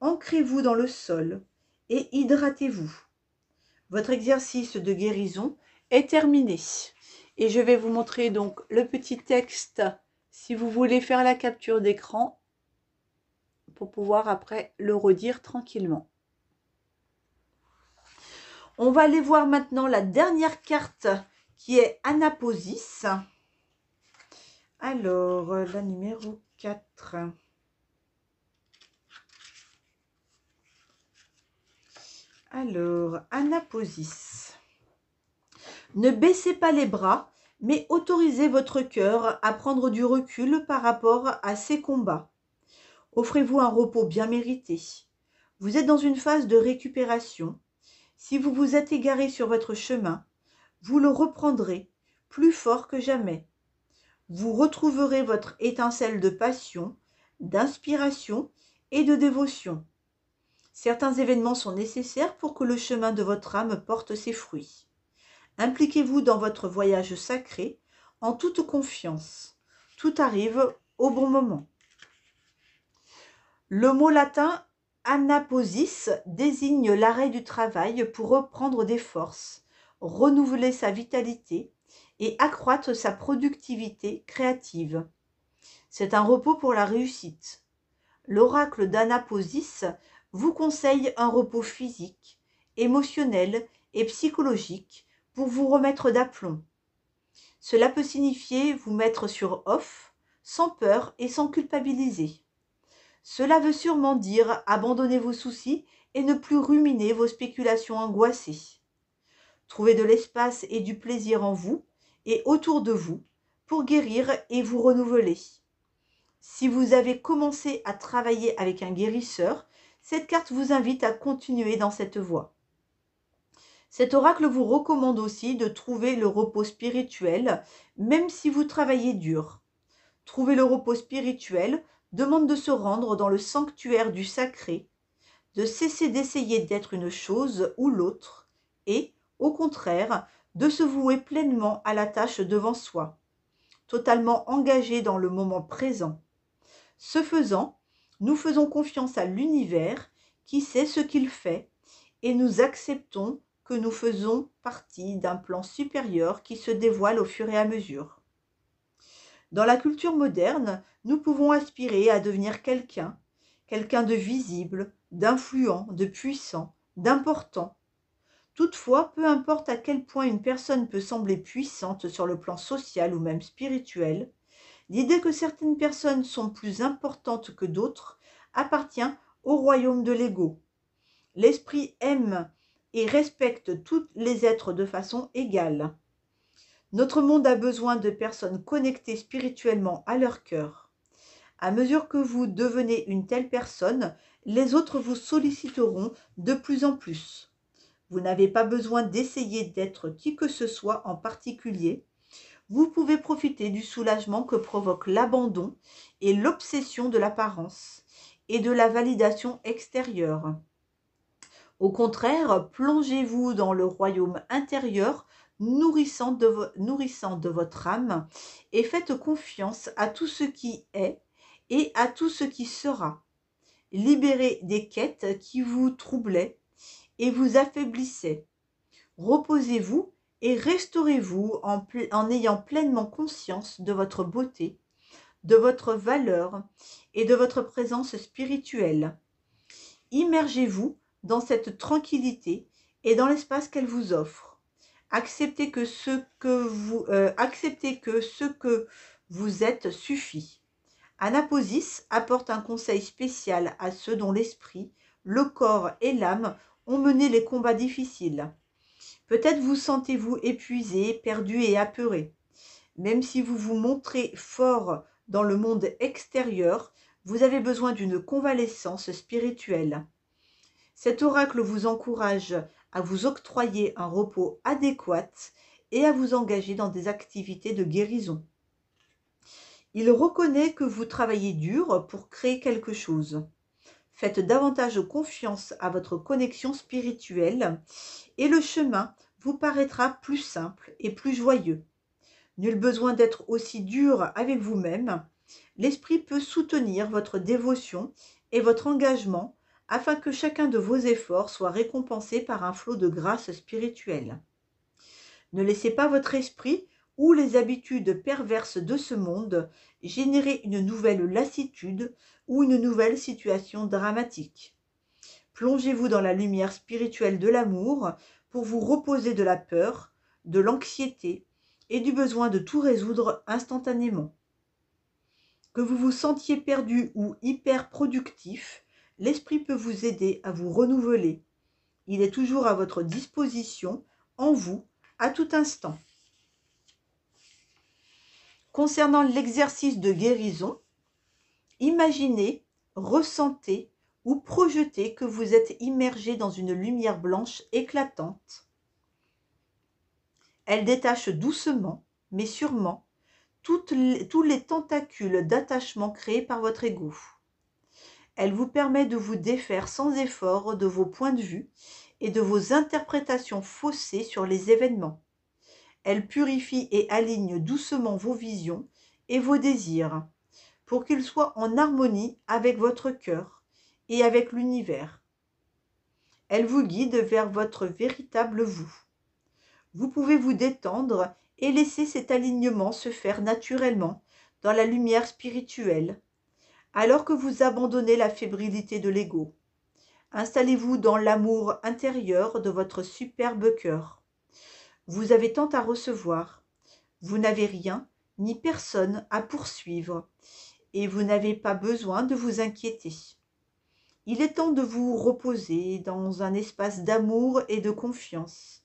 ancrez-vous dans le sol et hydratez-vous. Votre exercice de guérison est terminé. Et je vais vous montrer donc le petit texte si vous voulez faire la capture d'écran pour pouvoir après le redire tranquillement. On va aller voir maintenant la dernière carte qui est Anaposis. Alors, la numéro 4. Alors, Anaposis. Ne baissez pas les bras, mais autorisez votre cœur à prendre du recul par rapport à ces combats. Offrez-vous un repos bien mérité. Vous êtes dans une phase de récupération. Si vous vous êtes égaré sur votre chemin, vous le reprendrez plus fort que jamais. Vous retrouverez votre étincelle de passion, d'inspiration et de dévotion. Certains événements sont nécessaires pour que le chemin de votre âme porte ses fruits. Impliquez-vous dans votre voyage sacré en toute confiance. Tout arrive au bon moment. Le mot latin Anaposis désigne l'arrêt du travail pour reprendre des forces, renouveler sa vitalité et accroître sa productivité créative. C'est un repos pour la réussite. L'oracle d'Anaposis vous conseille un repos physique, émotionnel et psychologique pour vous remettre d'aplomb. Cela peut signifier vous mettre sur off, sans peur et sans culpabiliser. Cela veut sûrement dire abandonner vos soucis et ne plus ruminer vos spéculations angoissées. Trouvez de l'espace et du plaisir en vous et autour de vous pour guérir et vous renouveler. Si vous avez commencé à travailler avec un guérisseur, cette carte vous invite à continuer dans cette voie. Cet oracle vous recommande aussi de trouver le repos spirituel, même si vous travaillez dur. Trouver le repos spirituel demande de se rendre dans le sanctuaire du sacré, de cesser d'essayer d'être une chose ou l'autre, et, au contraire, de se vouer pleinement à la tâche devant soi, totalement engagé dans le moment présent. Ce faisant, nous faisons confiance à l'univers qui sait ce qu'il fait, et nous acceptons que nous faisons partie d'un plan supérieur qui se dévoile au fur et à mesure. Dans la culture moderne, nous pouvons aspirer à devenir quelqu'un de visible, d'influent, de puissant, d'important. Toutefois, peu importe à quel point une personne peut sembler puissante sur le plan social ou même spirituel, l'idée que certaines personnes sont plus importantes que d'autres appartient au royaume de l'ego. L'esprit aime et respecte tous les êtres de façon égale. Notre monde a besoin de personnes connectées spirituellement à leur cœur. À mesure que vous devenez une telle personne, les autres vous solliciteront de plus en plus. Vous n'avez pas besoin d'essayer d'être qui que ce soit en particulier. Vous pouvez profiter du soulagement que provoque l'abandon et l'obsession de l'apparence et de la validation extérieure. Au contraire, plongez-vous dans le royaume intérieur nourrissant de votre âme et faites confiance à tout ce qui est et à tout ce qui sera. Libérez des quêtes qui vous troublaient et vous affaiblissaient. Reposez-vous et restaurez-vous en ayant pleinement conscience de votre beauté, de votre valeur et de votre présence spirituelle. Immergez-vous dans cette tranquillité et dans l'espace qu'elle vous offre. Acceptez que ce que vous êtes suffit. Anaposis apporte un conseil spécial à ceux dont l'esprit, le corps et l'âme ont mené les combats difficiles. Peut-être vous sentez-vous épuisé, perdu et apeuré. Même si vous vous montrez fort dans le monde extérieur, vous avez besoin d'une convalescence spirituelle. Cet oracle vous encourage à vous octroyer un repos adéquat et à vous engager dans des activités de guérison. Il reconnaît que vous travaillez dur pour créer quelque chose. Faites davantage confiance à votre connexion spirituelle et le chemin vous paraîtra plus simple et plus joyeux. Nul besoin d'être aussi dur avec vous-même. L'esprit peut soutenir votre dévotion et votre engagement afin que chacun de vos efforts soit récompensé par un flot de grâce spirituelle. Ne laissez pas votre esprit ou les habitudes perverses de ce monde générer une nouvelle lassitude ou une nouvelle situation dramatique. Plongez-vous dans la lumière spirituelle de l'amour pour vous reposer de la peur, de l'anxiété et du besoin de tout résoudre instantanément. Que vous vous sentiez perdu ou hyper productif, l'esprit peut vous aider à vous renouveler. Il est toujours à votre disposition, en vous, à tout instant. Concernant l'exercice de guérison, imaginez, ressentez ou projetez que vous êtes immergé dans une lumière blanche éclatante. Elle détache doucement, mais sûrement, tous les tentacules d'attachement créés par votre ego. Elle vous permet de vous défaire sans effort de vos points de vue et de vos interprétations faussées sur les événements. Elle purifie et aligne doucement vos visions et vos désirs pour qu'ils soient en harmonie avec votre cœur et avec l'univers. Elle vous guide vers votre véritable vous. Vous pouvez vous détendre et laisser cet alignement se faire naturellement dans la lumière spirituelle, alors que vous abandonnez la fébrilité de l'ego. Installez-vous dans l'amour intérieur de votre superbe cœur. Vous avez tant à recevoir. Vous n'avez rien ni personne à poursuivre et vous n'avez pas besoin de vous inquiéter. Il est temps de vous reposer dans un espace d'amour et de confiance.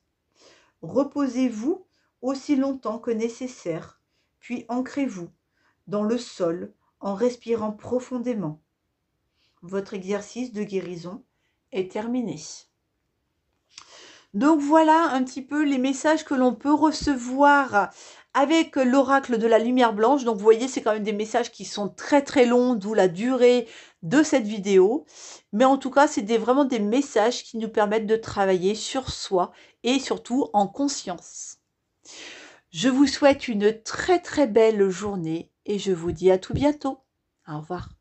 Reposez-vous aussi longtemps que nécessaire, puis ancrez-vous dans le sol en respirant profondément. Votre exercice de guérison est terminé. Donc voilà un petit peu les messages que l'on peut recevoir avec l'oracle de la lumière blanche. Donc vous voyez, c'est quand même des messages qui sont très très longs, d'où la durée de cette vidéo. Mais en tout cas, c'est vraiment des messages qui nous permettent de travailler sur soi et surtout en conscience. Je vous souhaite une très très belle journée et je vous dis à tout bientôt. Au revoir.